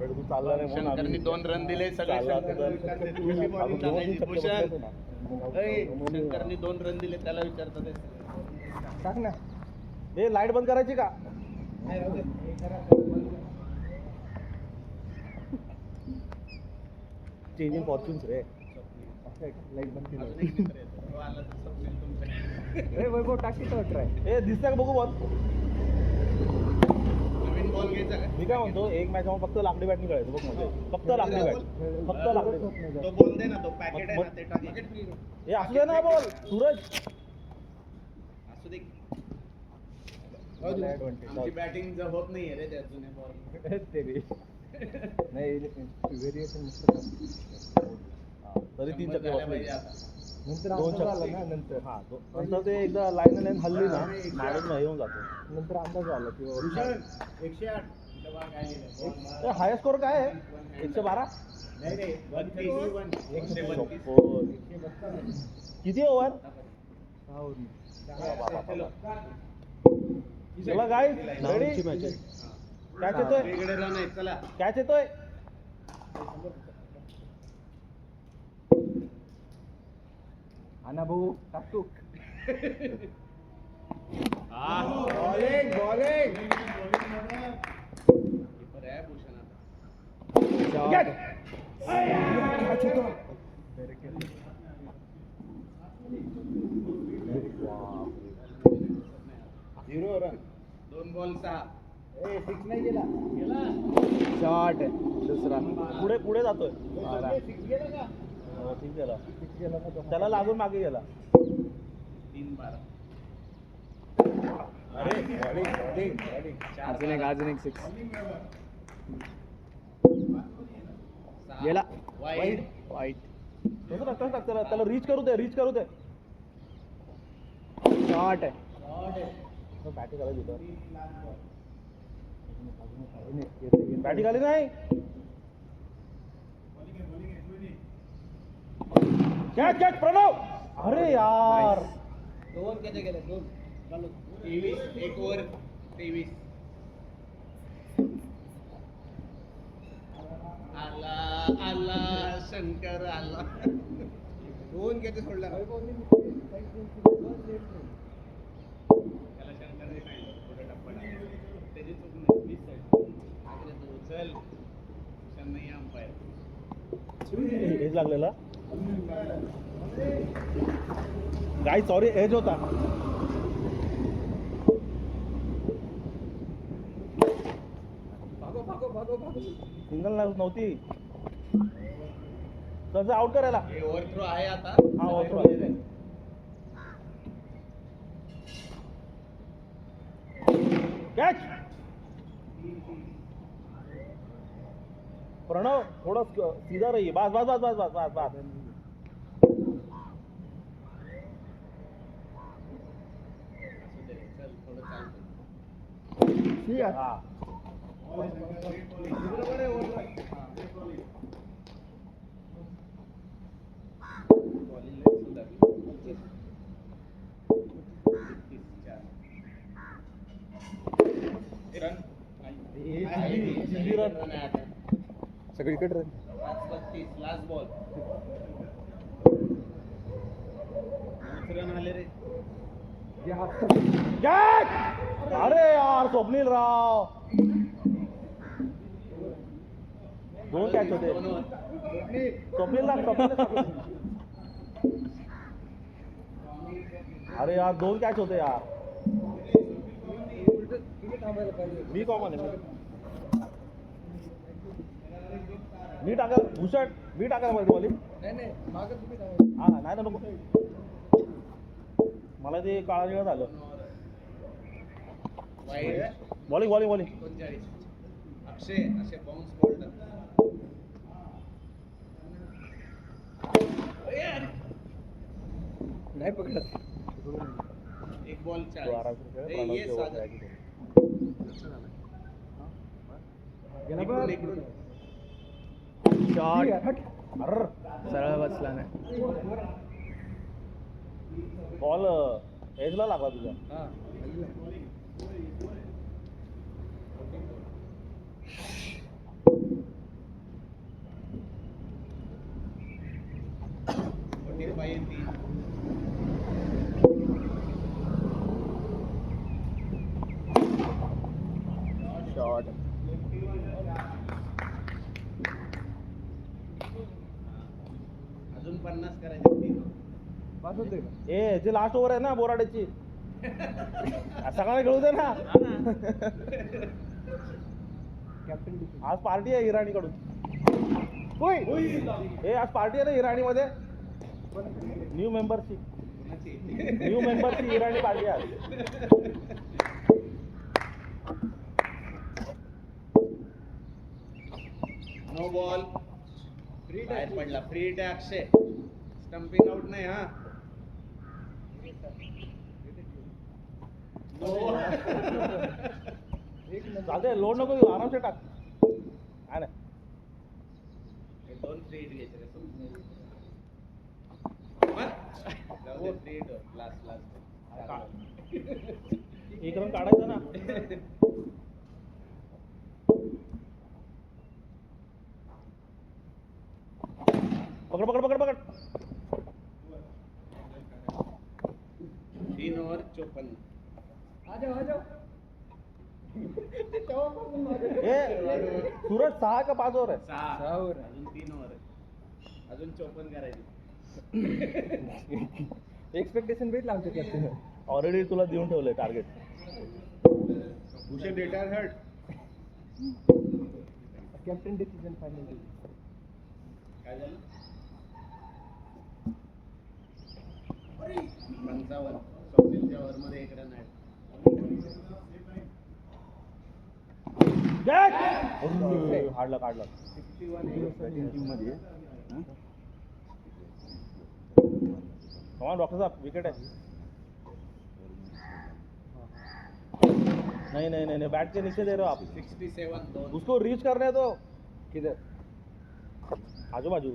तू चालला नाही म्हणून शंकरनी 2 रन दिले सगळे. शंकरनी 2 रन दिले त्याला विचारतात. टाक ना. हे लाईट बंद करायची का चेंजिंग फॉर्च्यून्स रे लाईट बंद केली. वैभव टाक की ट्राय. हे दिसतंय का बघू बॉल नवीन बॉल घ्यायचा का? मी काय म्हणतो एक मॅच फक्त लाकडी बॅटनी खेळायचं बघ म्हणजे फक्त लाकडी बॅट फक्त लाकडी तो बॉल दे ना, तो पॅकेट आहे ना ते टाक. हे असू दे ना बॉल सूरज असू दे. आमची बॅटिंग जर होत नाहीये रे त्या जुन्या बॉल. नाही व्हेरिएशन तरी 3 चक्कर वाचले नंतर 2 अंदाज आला चक्कर ना. नंतर नंतर ते एकदा लाईन हल्ली ना मारून येऊन जातो नंतर अंदाज आला की 108 हाय स्कोर काय आहे 112 नाही 131. किती ओव्हर चला गाईस रेडी कॅच येतोय वेगळे रन आहेत. चला कॅच येतोय आना भाऊ टाक तू. बॉलिंग कीपर आहे भूषण आता. Zero run 2 ball 6. शॉट दुसरा. पुढे जातोय ठीक गेला त्याला लागून मागे गेला 3-12. अजून एक 6 गेला. वाईड वाईट. तसं टाक त्याला रीच करू दे शॉट. बॅटिंग करायची बॅटिंग आली नाही कॅच प्रणव अरे यार 2 किती गेले 2 चालू 23 1 ओव्हर 23. आला शंकर आला. 2 किती सोडला त्याला शंकरने सांगितलं पुढे टप्पा त्याची चूक नाही. 20 साईड चल भूषण नाही अंपायर. एज लागलेला गाई सॉरी एज होता सिंगल नव्हती तसं आउट करायला हे ओव्हर थ्रो आहे आता. हा ओव्हर थ्रो कॅच प्रणव थोड़ा सीधा रहिए बस बस बस बस बस बस चल थोडं चालतं. हा रन आहे आता. सगळीकडे रन. 35 last ball. 9 रन आले रे. कॅच अरे यार स्वप्नील राव 2 कॅच होते स्वप्नील अरे यार 2 कॅच होते यार मी कॉमन आहे मी टाकायला भुसट मी टाकायला पाहिजे बॉलिंग. नाही मागं तुम्ही टाका. हा नाही तर नको मला ते काळा निळं झालं. Wide bowling bowling bowling 39. अक्षय असे बाउन्स बॉल टाकतात. नाही पकडत. एक बॉल तो आरामशीर खेळ. प्रणवची over खेळायची थोडी. इकडून शॉट हट. अर्र सरळ बसला नाही. बॉल एजला लागला तुझा. हा. शॉट अजून 50 करायचे. पास होते का? ए जे लास्ट ओव्हर आहे ना बोराडेची सगळ्यांना खेळू दे ना. कॅप्टन आज पार्टी आहे इराणीकडून. ए आज पार्टी आहे ना इराणीमध्ये. न्यू मेंबरची इराणी पार्टी आहे आज. No ball. बाहेर पडला. फ्री हिट आहे अक्षय. स्टंपिंग आउट नाही हा. चालते लोड नको घेऊ, आरामसे टाक. आहे ना 2 फ्री हिट घ्यायचे रे. जाऊ दे फ्री हिट लास्ट. एक रन काढायचं ना. पकड पकड पकड पकड. 3 ओव्हर 54. आ जाओ. ए सूरज 6 का 5 ओव्हर आहे. 6 over. अजून 3 ओव्हर आहे. अजून 54 करायचे. एक्सपेक्टेशन भेटलं आमच्या कॅप्टन. ऑलरेडी तुला देऊन ठेवलंय target. Bhushan retire hurt. Captain decision final. काय झालं? 55. 24 ओव्हरमध्ये 1 रन आहे. हाडला काढला. 61 कमान डॉक्टर साहब विकेट है. नहीं बैट के नीचे दे रहे हो आप. 67 2. उसको रीच करने दो. किधर? आजू बाजू.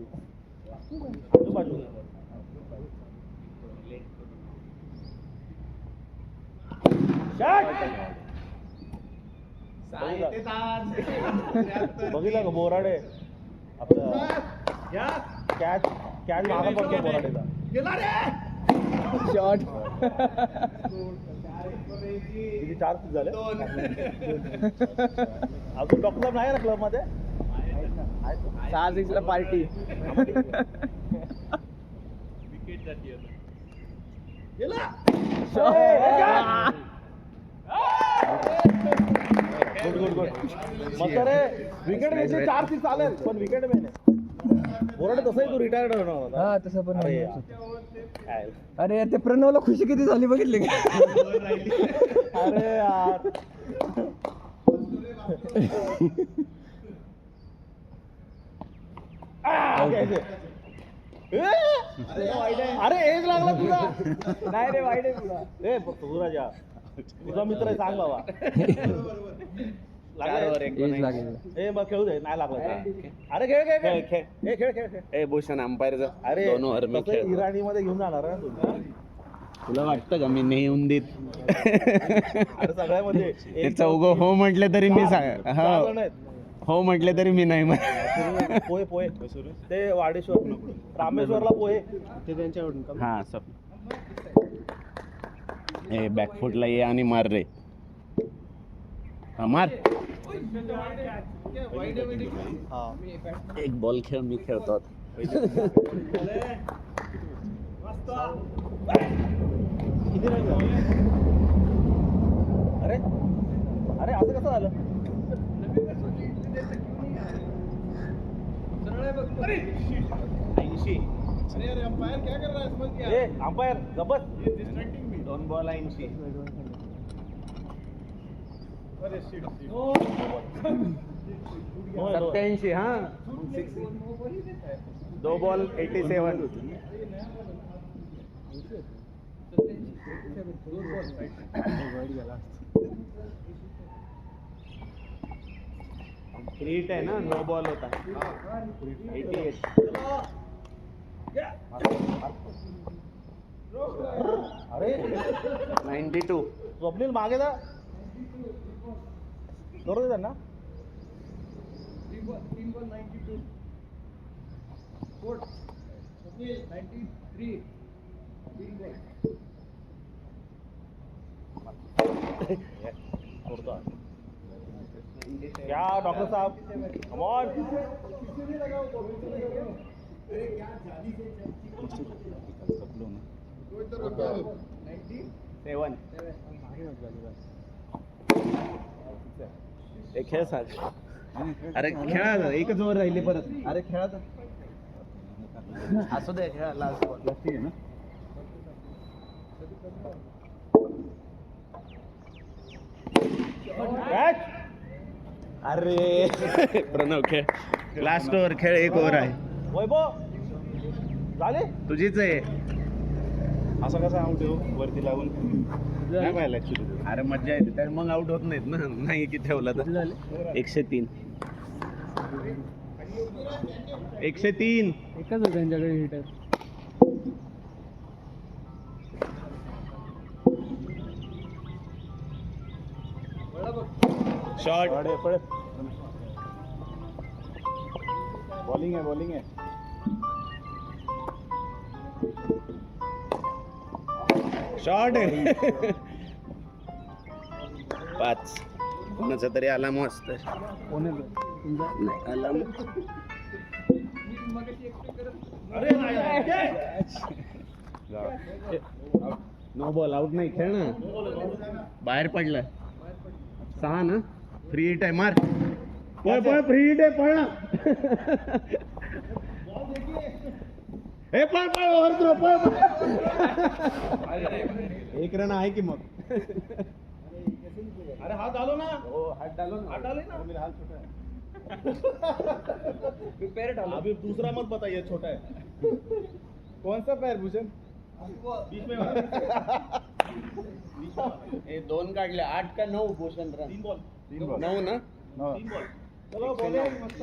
बघितलं का बोराडे आपलं कॅच मागा पडतो बोराडेचा. शॉट. किती 4 झाले. 2. अजून डॉक्टर साहेब नाही ना क्लब मध्ये. 6-6 ला पार्टी. विकेट जाती गुड मस्त रे. विकेट घ्यायची 4-6 चालेल पण विकेट मेन आहे. बोराडे तसंही तू रिटायर्ड होणार होता. हा तसं पण. अरे यार. अरे यार ते प्रणवला खुशी किती झाली बघितले का? अरे यार अरे एज लागला तुला. नाही रे वाईट आहे तुला. ए सूरज या तुझा मित्र आहे सांग बाबा. एज लागेल. ए मग खेळू दे नाही लागला. अरे खेळ खेळ. ए भूषण अंपायरचा. अरे 2 ओव्हर मी तसं खेळतो. इराणी मध्ये घेऊन जाणार ना तुला. तुला वाटतं का मी नाही येऊन देत? अरे सगळ्यामध्ये ते चौघं हो म्हटले तरी मी सांग. चार जण आहेत. हो म्हटले तरी मी नाही पोहे ते वाडेश्वर रामेश्वरला पोहे ते त्यांच्याकडून का? हा सब. ए बॅकफुटला ये आणि मार रे. हा मार. एक बॉल खेळ मी खेळतो. अरे असं कसं झालं. 80. अरे अंपायर क्या कर रहा है समझ गया. ए अंपायर जबत. दोन बॉल 80. होय, होय. 87 हा. 2 बॉल 87. हिट आहे ना, नो बॉल होता. 88. अरे 92. स्वप्नील मागे जा. करू दे त्यांना. सोडतो. क्या डॉक्टर साहब, कम ऑन. 7. एक खेळ साज. अरे खेळा ना, एकच ओव्हर राहिली परत. अरे खेळा तर. असू दे, खेळा लास्ट बॉल. ठीक आहे ना. अरे प्रणव खेळ. लास्ट ओव्हर खेळ, एक ओव्हर आहे. वैभव झाले. तुझीच आहे. असं कसं आउट येऊ वरती लागून नाही पाहिलं ऍक्च्युली. अरे मज्जा येते तर मग आउट होत नाहीत ना, नाही की ठेवला तर. 103. 103. एकच होतं त्यांच्याकडे हिटर. शॉट. बॉलिंग आहे. शॉट. 5. कोणाचा तरी आला मस्त. नाही आला. नो बॉल, आउट नाही. खेळ ना. बाहेर पडला. 6 ना. फ्री हिट आहे. मार. पळ फ्री हिट आहे. पळ ना. हे पळ ओव्हर थ्रो. पळ. 1 रन आहे की मग. अरे हाथ डालो ना. हो, हात डालो ना. हाथ डाले ना. मेरा हाथ छोटा है. पैर डालो. अभी दूसरा मत बताइए, छोटा है. कौन सा पैर भूषण. बीच में वाला. हे 2 काढले. 8 का 9 भूषण रन. 3 बॉल. 9 ना. 3 बॉल. चलो 109. बॉलिंग मस्त.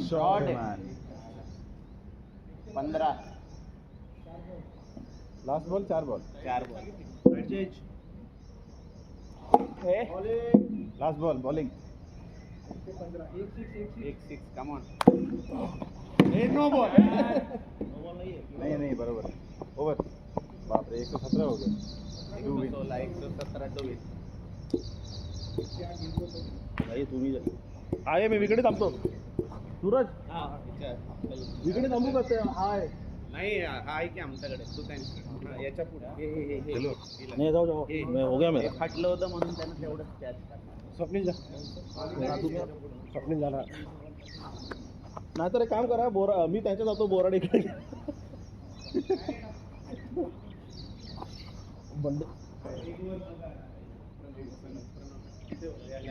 शॉट आहे. 15. Last ball 4 ball. 4 ball. Last ball bowling. 1-6. Come on. No ball. नहीं बरोबर. ओवर. बाप रे 117 हो गए. 117 टू विन. नाही तुम्ही आहे. मी विकेट थांबतो. सूरज विकेट थांबू का. हाय नाही हा आहे की आमच्याकडे. तू त्यांच्याकडे याच्या पुढे. नाही जाऊ मैं हो गया मेरा. फाटलं होतं म्हणून त्यानं तेवढंच कॅच करणार. स्वप्नील जा. स्वप्नील झाला. नाहीतर एक काम करा. मी त्यांच्या जातो बोराडीकडे. बंद.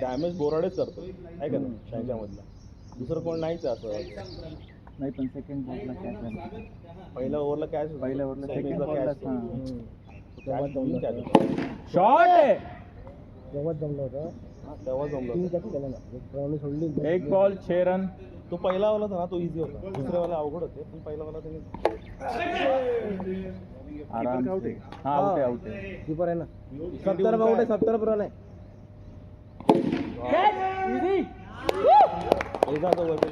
डॅमेज बोराडेच करतो आहे का नाही त्यांच्यामधला. दुसरं कोण नाहीच आहे असं. नाही पण सेकंड बॉलला कॅच झाला. पहिल्या ओव्हरला कॅच. पहिल्या ओव्हरला सेकंड बॉलला शॉट आहे. तेव्हा जमलं होतं. तेव्हा जमलं. सोडली. 1 बॉल 6 रन. तो पहिला वाला था ना, तो इझी होता. दुसऱ्या वाला अवघड होते. पण पहिला वाला त्यांनी आराम से. हा आउट आहे. कीपर आहे ना. 70 आउट आहे. 70 रन आहे. जातो वैभव.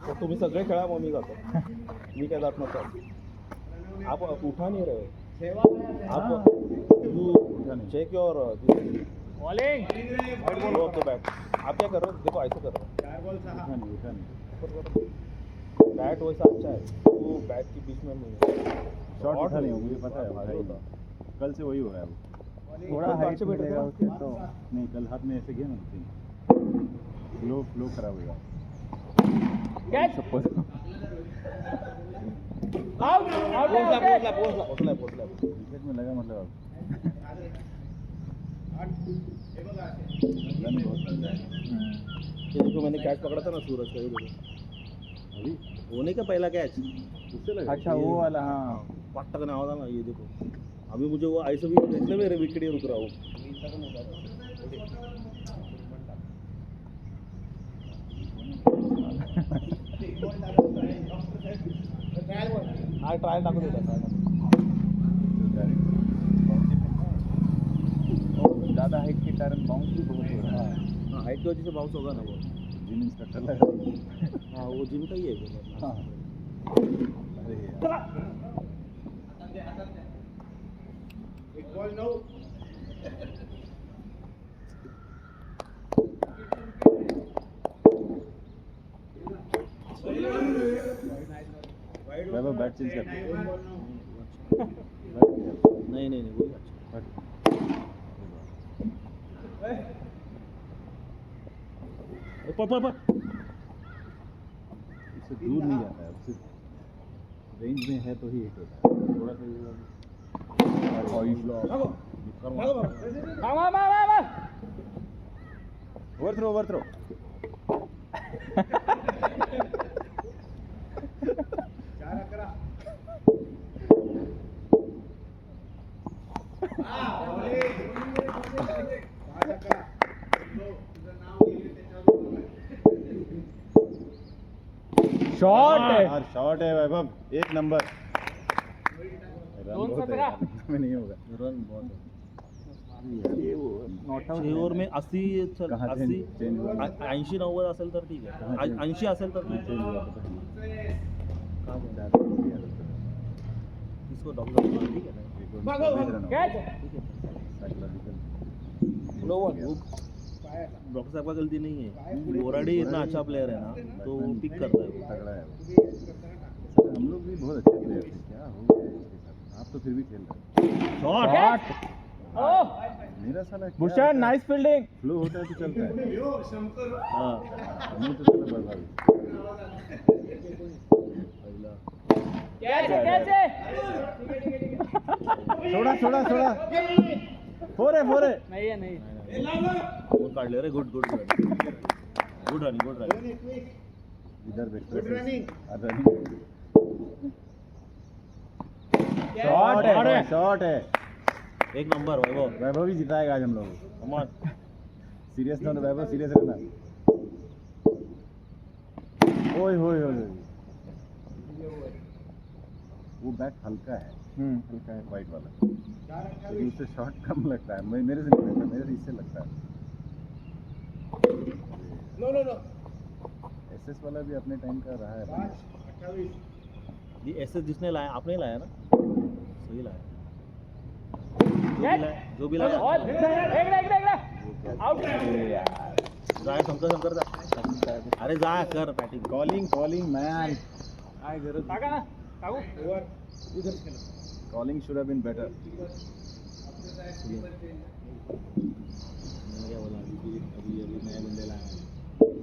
तर तुम्ही सगळे खेळा, मग मी जातो. मी काय जात नसतो. आप उठा नहीं रहे. आप you check your bowling. Low off the bat. आप क्या करो, देखो ऐसे करो. बैट वैसा अच्छा है. वो बैट के बीच में शॉट उठा नहीं. मुझे पता है हमारा कल से वही हो रहा है वो. थोड़ा हाइट बैठे मिलेगा थे उससे तो. नहीं कल हाथ में ऐसे गया ना. फ्लो खराब हुआ कैच सपोज आउट आउट पोचला विकेट में लगा मतलब रन बहुत बन रहा है देखो मैंने कैच पकड़ा था ना सूरज का, ये देखो अभी वो नहीं का पहला कैच उससे लगा अच्छा वो वाला हाँ पट्टा का नाम था ना, ये देखो अभी मुझे वो ऐसे भी इसलिए मेरे विकेट ही रुक रहा हूँ। हा ट्रायल टाकून देता ज़्यादा हाइट के कारण बाउंस भी बहुत हो रहा है हाँ, हाइट की वजह से बाउंस होगा ना वो। जिम इंस्ट्रक्टर लगा हाँ वो जिम का ही है। हाँ अरे यार वैभव बैट चेंज कर नहीं नहीं नहीं वही अच्छा। पर उससे दूर नहीं जाता है, उससे रेंज में है तो ही हिट होता है थोड़ा सा ओवर थ्रो शॉट है और शॉट है वैभव एक नंबर रन कौन सा बहुत है तेरा? यार, में नहीं होगा रन बहुत है। ये वो नॉट आउट 6 ओवर में 80 कहाँ change हुआ? 80 90 असेल तर ठीक कहाँ आहे, change? 80 असेल तर ठीक चेंज आहे। हुआ पता नहीं कहाँ change? ज़्यादा नहीं किया इसको डॉक्टर ठीक है ना, एक और 24 रन हो कैच ठीक है। साइकोलॉजिकल नो वन वो डॉक्टर साहब का गलती नहीं है, बोराडी इतना अच्छा प्लेयर है ना तो वो पिक करता है वो। तगड़ा है वो। सर, हम लोग भी बहुत अच्छे प्लेयर थे, क्या हो गया इसके साथ? आप तो फिर भी खेल रहे हो। शॉट ओह मेरा साला क्या भूषण होता है? नाइस फील्डिंग फ्लो होता है तो चलता है हाँ नहीं तो साला बर्बाद। पहिला कैच है छोड़ा फोर है नहीं है नहीं वो काढले रे, गुड रनिंग इधर देखो Good running. रनिंग शॉट है एक नंबर वैभव। वैभव ही जिताएगा आज हम लोग कमान सीरियस ना वैभव सीरियस रहना ओए होए वो बैट हल्का है हल्का है वाइट वाला लेकिन उससे शॉट कम लगता है मेरे से नहीं लगता मेरे से इससे लगता है नो एसएस वाला भी अपने टाइम का रहा है बढ़िया। 28 ये ऐसे जिसने लाया आपने लाया ना, सही लाया जो भी लाया और एक आउट जाय शंकर जा, अरे जा कर बॅटिंग। कॉलिंग मैन काय गरज टाका ना टाकू calling should have been better मैंने क्या बोला अभी नया बंदे लाया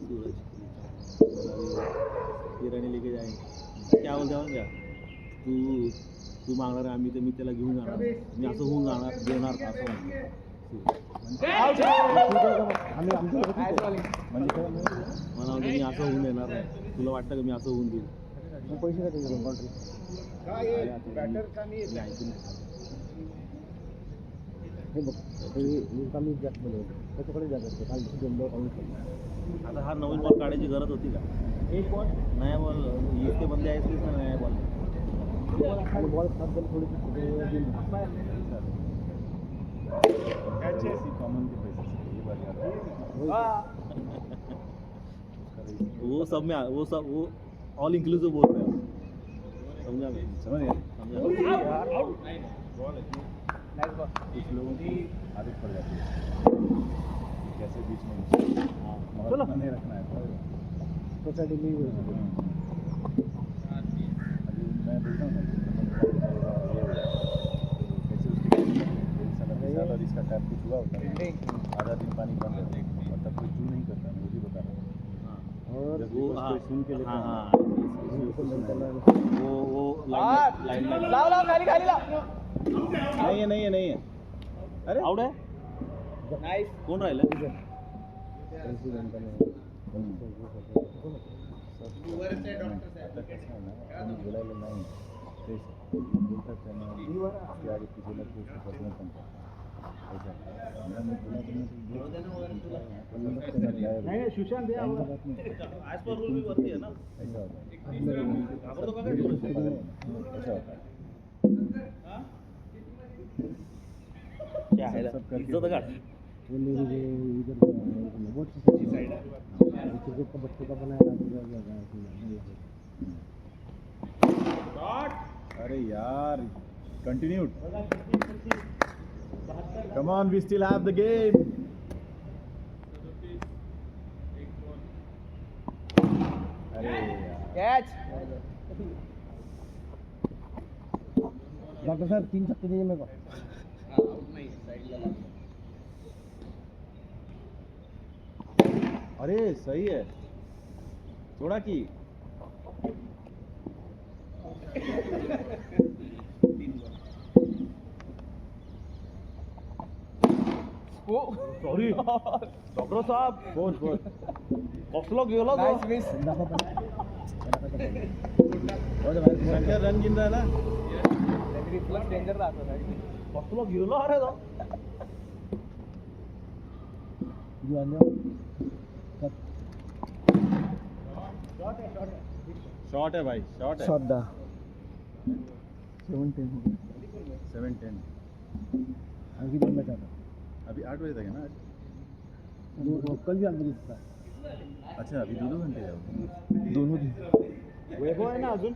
सूरज, किराणी लेके जाएंगे क्या बोलते हैं क्या तू मागणार आहे आम्ही, तर मी त्याला घेऊन जाणार, मी असं होऊन जाणार देणार का असं आम्ही आमचं म्हणजे काय मला म्हणजे मी असं होऊन देणार नाही, तुला वाटतं का मी असं होऊन देईल? पैसे काय काय आहे? बॅटर कमी मी आहे. ऐकून नाही. हे बघ हे कमी जास्त बनवतो त्याच्याकडे जात काल जमलं आता हा नवीन बॉल काढायची गरज होती का? एक बॉल नया बॉल इतके बंदे आहेत की ना नया बॉल बॉल सात जण थोडी कॉमन के पैसे से ये बात याद वो सब में वो ऑल इंक्लूसिव बोल रहे हैं, समझा मैं समझ गए समझा। कुछ लोगों की आदत पड़ जाती है कैसे बीच में मगर नहीं रखना है सोसाइटी में अभी मैं बोलता हूँ कैसे उसके और इसका टैप कुछ हुआ होता है आधा दिन पानी बंद है और तब कोई चू नहीं करता मैं वो भी बता रहा हूँ वो हाँ स्विंग के लिए हाँ हाँ वो लाइन लाव लाव खाली खाली लाव. नहीं है अरे आउट है नाईस. कोण राहिलं वरचे डॉक्टर साहेब आता कसं आहे ना कोणी बोलायला नाही ते बोलतात त्यांना त्या व्यक्तीला खूप प्रॉब्लेम सांगतात नहीं सुशांत भैया आज पर रूल भी बनती है ना क्या है इज्जत का अरे यार continued Come on, we still have the game. अरे यार. कॅच. डॉक्टर साहब 3 छक्के दीजिए मेरे को. आउट नाही साईडला लागलं. अरे सही है थोड़ा की सॉरी डॉक्टर साहब फोर कसलो गेलो तो नाईस मिस. शंकर रन गिन रहा है ना रिप्लस डेंजर राहतो ना. कसलो गेलो अरे तो शॉट है भाई शॉट है शॉट दा 7-10 आणखी 2 मैच आता अभी 8 बजे तक है ना आज? कल भी आगे दिसता अच्छा अभी 2 घंटे जाओ दोनों दिन वैभव आहे ना अजून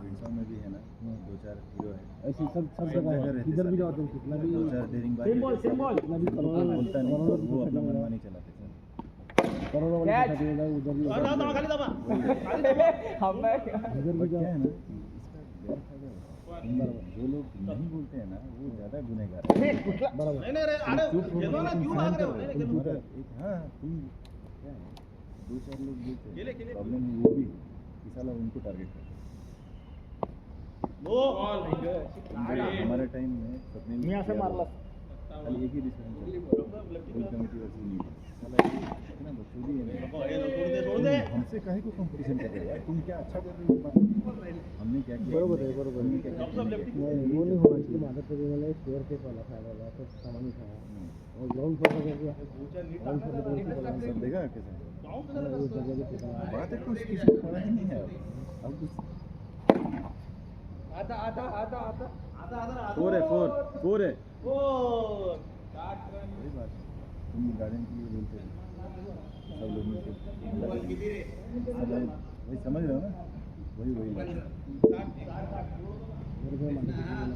विंडसर में भी है ना 2-4 हीरो है ऐसे सब सब जगह जगह है रहते इधर भी सब. जाते हैं कितना भी 2-4 डेरिंग सेम बॉल कितना भी बोलता नहीं वो अपना मनमानी चलाते सर करोड़ों वाले Catch. खाते हैं उधर भी हम इधर भी बट क्या जाओ है ना इसका गैरफायदा जो लोग नहीं बोलते हैं ना वो ज़्यादा गुनहगार है बराबर तुम चुप हो गए तुम सहन कर रहे हो तुम्हारा एक हाँ तुम क्या है 2-4 लोग बोलते हैं प्रॉब्लम है वो भी कि साला उनको टारगेट करते हैं हमारे टाइम में सपने मी असं मारला खाली एक ही डिफरेंस है कोई कमेटी वैसी नहीं है साला ये इतना बकचोदी है ना तुम हमसे काहे को कंपटीशन कर रहे हो यार तुम क्या अच्छा कर रहे हो हमने क्या किया बरोबर आहे बरोबर हमने क्या किया नाही वो नहीं होना चाहिए माझा तरी मला स्क्वेअर केस वाला खायला वाला तो सामान ही खाया और ग्राउंड फ्लोर का क्या ग्राउंड फ्लोर का सब देखा कैसे वो जगह पे पता बात है कुछ किसी को पता ही नहीं है अब कुछ आता आता आता आता. 4 है 4 है वही बात तुम गार्डन के लिए बोलते हो सब लोग मिलकर सब वही समझ रहे हो ना वही मेरे को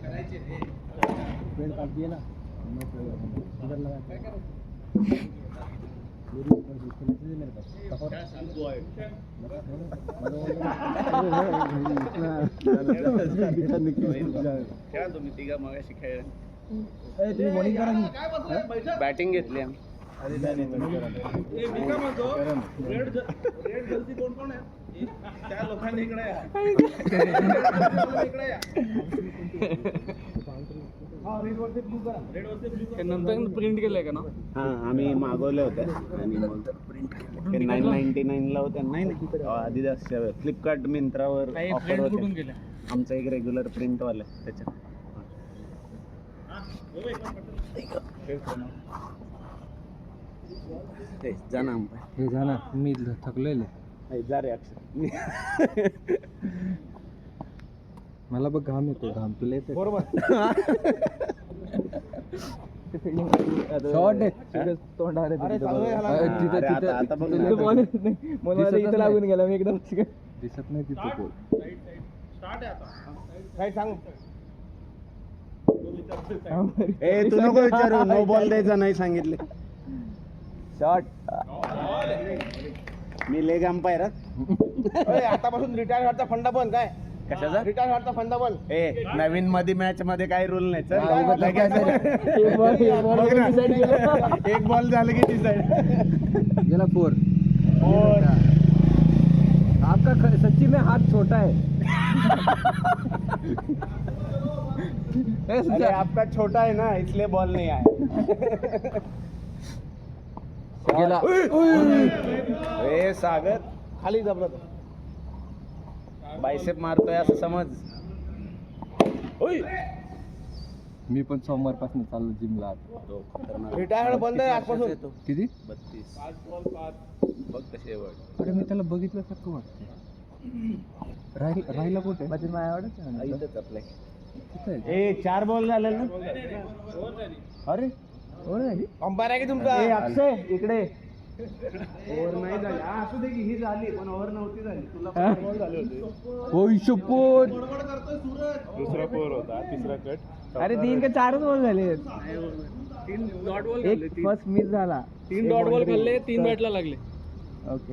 करायचे रे. पेड़ काट दिए ना मैं इधर लगा मेरे पास खेळा तुम्ही तिघा मगाशी खेळ. तुम्ही मॉर्निंग करा की बॅटिंग घेतली आम्ही. अरे नहीं नहीं रेड जल्दी कोण आहे त्या लोकांनी इकडे या इकडे या नंतर प्रिंट केलंय का ना. हां आम्ही मागवले होते आणि मग ते 999 ला होते. नाही आदिदासच्या फ्लिपकार्ट मिंत्रावर ऑफर होते. आमचा एक रेग्युलर प्रिंट वाला आहे त्याच्यात. जा ना हे झालं मी थकलेले. जा रे अक्षर. मला बघ घाम येतो. घाम तुला येते बरोबर शॉर्ट आहे तोंड आले अरे चालू आहे ह्याला. अरे आता बघ ना. मला इथं लागून गेला मी एकदम दिसत नाही तिथे पोल. स्टार्ट आहे आता काय सांग ए तू नको विचारू. नो बॉल द्यायचा नाही सांगितले. शॉर्ट. मी लेग अंपायर. आतापासून रिटायर करता फंडा पण काय कशाचा रिटायर व्हायचा फंदा बॉल. ए नवीन मध्ये मॅच मध्ये काही रूल नाही चल. हा, उगाच काय बघ ना. एक बॉल झालं की डिसाइड. गेला 4. आपका सच्ची में हाथ छोटा है. अरे आपका छोटा है ना इसलिए बॉल नहीं आया. गेला. ए सागर खाली जबरत. बायसेप मारतोय असं समज. मी पण सोमवारपासून चाललो जिमला. रिटायर बंद आहे आजपासून. किती? 32 फक्त शेवट. अरे मी त्याला बघितल्यासारखं वाटतं. राहिला कुठे? माझी माझ्यावरच इथंच आपलं. कुठे? ए 4 बॉल झाले ना. अरे हो नाही अंपायर आहे की तुमचा. ए अक्षय इकडे. ओव्हर नाही झाली. हा असू दे की ही झाली पण ओव्हर नव्हती झाली. तुला पण बॉल झाले होते. ओय शपथ. दुसरा 4 होता, तिसरा कट. अरे 3 का 4च बॉल झाले. 3 डॉट बॉल एक फर्स्ट मिस झाला. 3 डॉट बॉल खाल्ले 3 बॅटला लागले. ओके.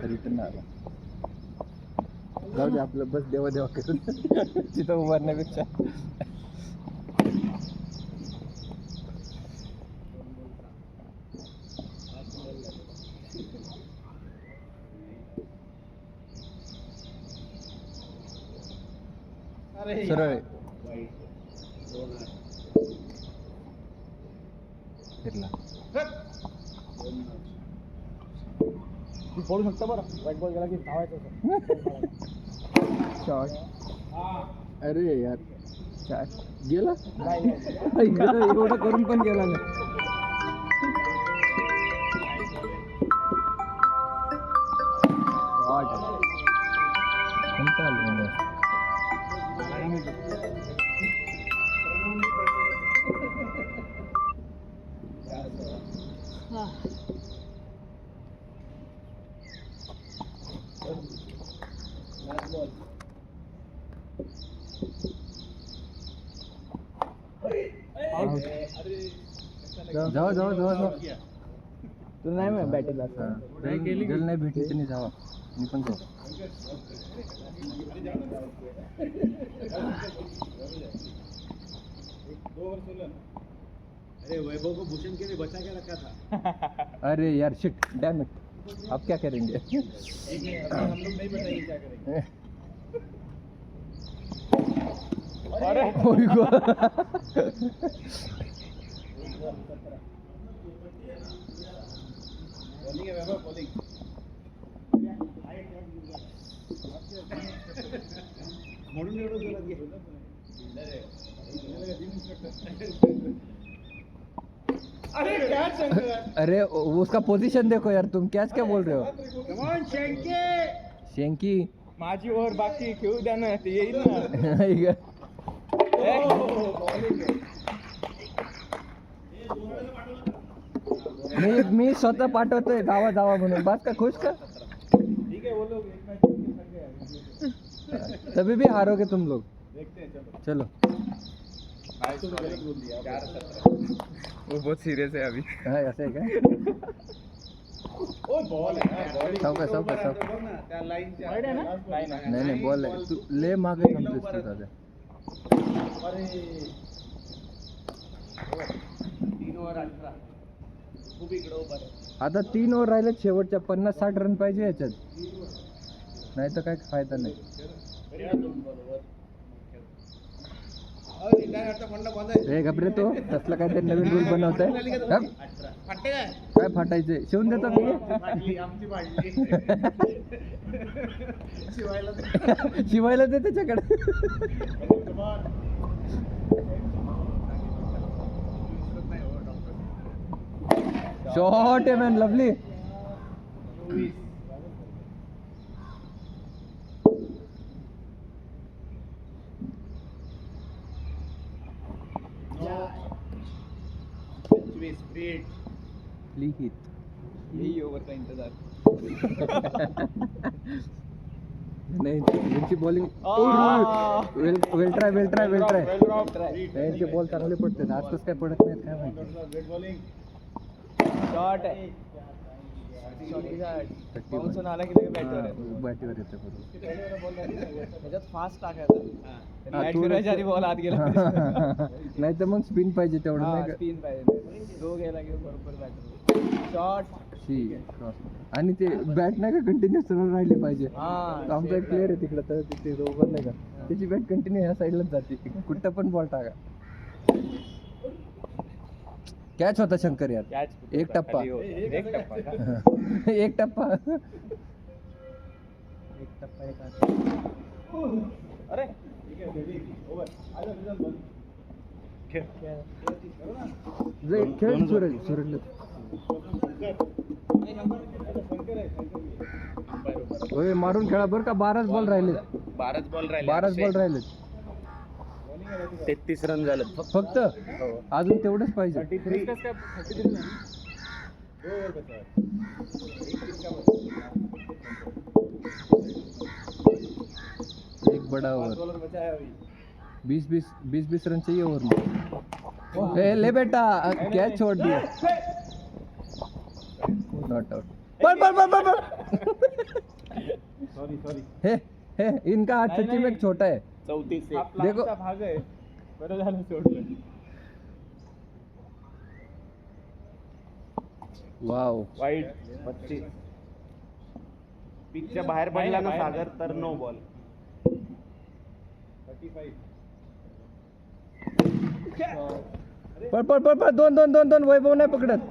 रिटर्न आला. जाऊ दे आपलं बस देवा देवा करून तिथं उभारण्यापेक्षा. सरळ फिरला. तू फोडू शकतो बरं. व्हाईट बॉल गेला की धावायचं. शॉट. अरे यार गेला. एवढं करून पण गेला नाही. जावा जावा जावा जावा. तू नाही बॅटिंगला जल नाही भेटली त्यांनी जावा. मी पण जाऊ. अरे वैभव को भूषण के लिए बचा के रखा था. अरे यार शिट डैम इट. अब क्या करेंगे? हम लोग नहीं बताएंगे क्या करेंगे. म्हणून एवढं जोरात गेलं. अरे क्या शंकर. अरे उसका पोजीशन देखो यार. तुम कैच क्या बोल रहे हो? Come on, शेंके. शेंकी. माझी ओव्हर बाकी खेळू द्या ना ते येईल ना. मी स्वतः पाठवतोय जावा जावा म्हणून. बात का खुश का? ठीक है वो लोग एक मैच खेल गए. तभी भी हारोगे तुम लोग. देखते हैं चलो. चलो. वो बहुत सीरियस है अभी. हाँ ऐसे है क्या? ओ बॉल है. सावकाश सावकाश सावकाश. बघ ना त्या लाईनच्या. नाही नाही बॉल आहे. तू ले मागे थांबतोस तू दादा. अरे 3 ओव्हर 18. खूप इकडं उभा आहे. आता 3 ओव्हर राहिले शेवटच्या. 50-60 रन पाहिजे याच्यात. नाही तर काय फायदा नाही. रे घबरे तो तसला काहीतरी नवीन रूल बनवत आहे. काय फाटायचे शिवून देतो मी. शिवायला दे त्याच्याकडे. शॉट आहे मॅन. लवली. लिहित यही ओव्हर का इंतजार. नाही यांची बॉलिंग. वेल ट्राय. यांचे बॉल चांगले पडतात. आज कसं काय पडत नाहीत काय माहिती. शॉट आहे. बाउन्सर आला की लगेच बॅटवर येतो. बॅटीवर येतं बरोबर. त्याच्यात फास्ट टाकायचा. बॅट फिरायच्या आधी बॉल आत गेला. नाही तर मग स्पिन पाहिजे तेवढं नाही का. स्पिन पाहिजे. तो गेला की बरोबर बॅट. शॉट. आणि ते बॅट नाही का कंटिन्यू सरळ राहिली पाहिजे. हा. आमचा एक प्लेअर आहे तिकडं तर तिथे रोबर नाही का, त्याची बॅट कंटिन्यू ह्या साईडलाच जाते, कुठं पण बॉल टाका. कॅच होता शंकर यार. एक टप्पा. एक टप्पा का? एक टप्पा. एक टप्पा एक हात. अरे खेळ सूरज सूरज. होय मारून खेळा बरं का. 12च बॉल राहिले. 12 बॉल राहिले. 12च बॉल राहिले 33 रन झाले फक्त. अजून तेवढंच पाहिजे. एक बड़ा ओवर. 20 रन चाहिए ओवर में. ले बेटा कैच छोड़ दिया. Not out. पर हे इनका हाथ सच्ची में छोटा है. 34 देखो भाग आहे. बरं झालं सोडलं. वाव. वाईट 25. पिचच्या बाहेर पडला ना सागर तर नो बॉल. पर दोन वैभव नाही पकडत.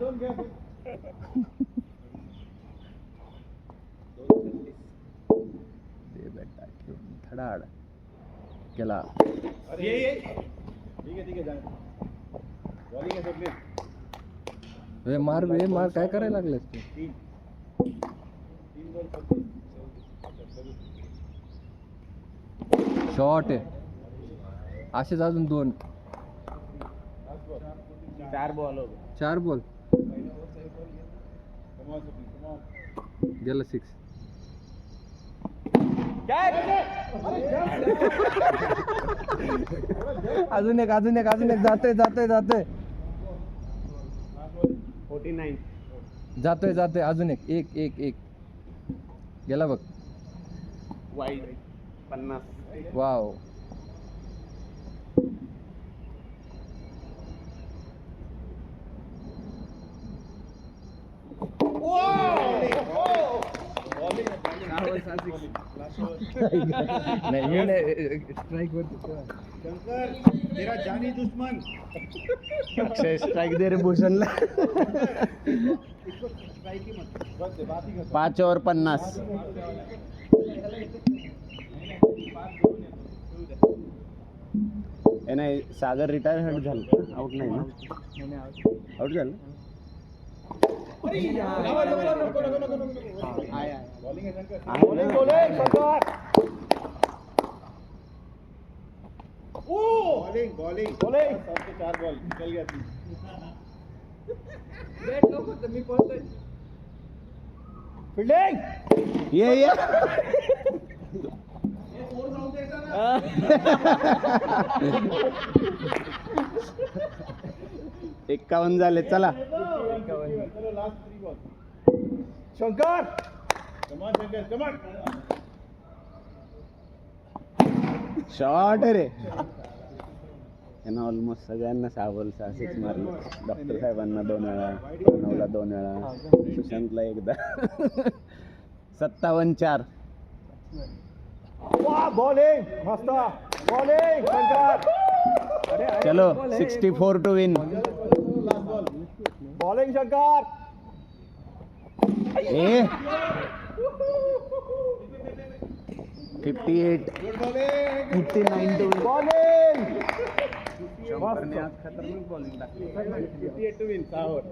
ते बेटा धडाड केला. मार काय करायला लागलेस तू. शॉट आहे. असेच अजून 2. 4 बॉल 4 बॉल गेला 6. अजून एक जातोय 49. जातोय अजून एक गेला बघ. वाईट 50. वाव. स्ट्राइक वर तेरा जानी दुश्मन. स्ट्राइक दे रे भूषणला. 5 ओव्हर 50. नाही सागर रिटायर झालं. आउट नाही ना. आउट झालं. बॉलिंग 4 बॉल निकल गया. मी पळतोय. फिल्डिंग ये 51 झाले. चला शंकर. कमान. शॉट रे. यांना ऑलमोस्ट सगळ्यांना 6 बॉल 6 सिक्स मारले. डॉक्टर साहेबांना 2 वेळा, प्रणवला 2 वेळा, सुशांतला एकदा. 57-4. बॉलिंग मस्त. बॉलिंग शंकर. चलो 64 to win. Bowling Shankar. 58 59 to win. Bowling शंकरने आज खतरनाक बॉलिंग टाकली. 58 टू विन. 6 ओवर.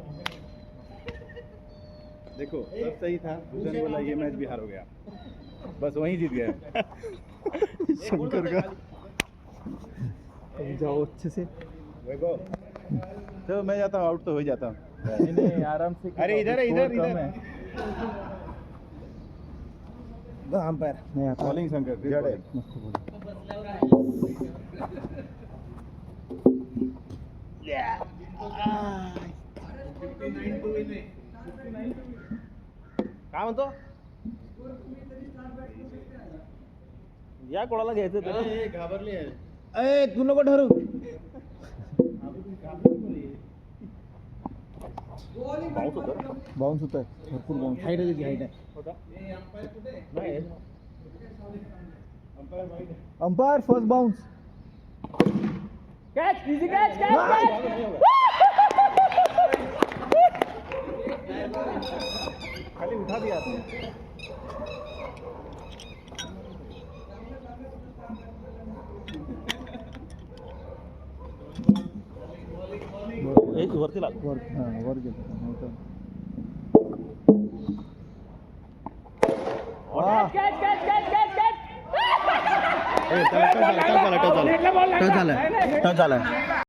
देखो सब सही था. भूषण बोला ये मैच भी हार हो गया. बस वहीं जीत गया. शंकर का जाओ अच्छे से. वैभव तो मैं जाता हूँ. आउट तो हो जाता हूँ. नहीं आराम से. अरे इधर अंपायर. बॉलिंग शंकर. म्हणतो या कोणाला घ्यायचं ते घाबरली आहे. ए तू नको ठरू. पाऊस होतं बाउन्स होत आहे भरपूर बाउन्स. हाईट आहे त्याची, हाईट आहे. नाही umpire first bounce. Catch easy catch catch खाली उठा दिया एक वरती लाग वर वर गेलो नव्हतं. Catch catch catch catch catch touch झाला.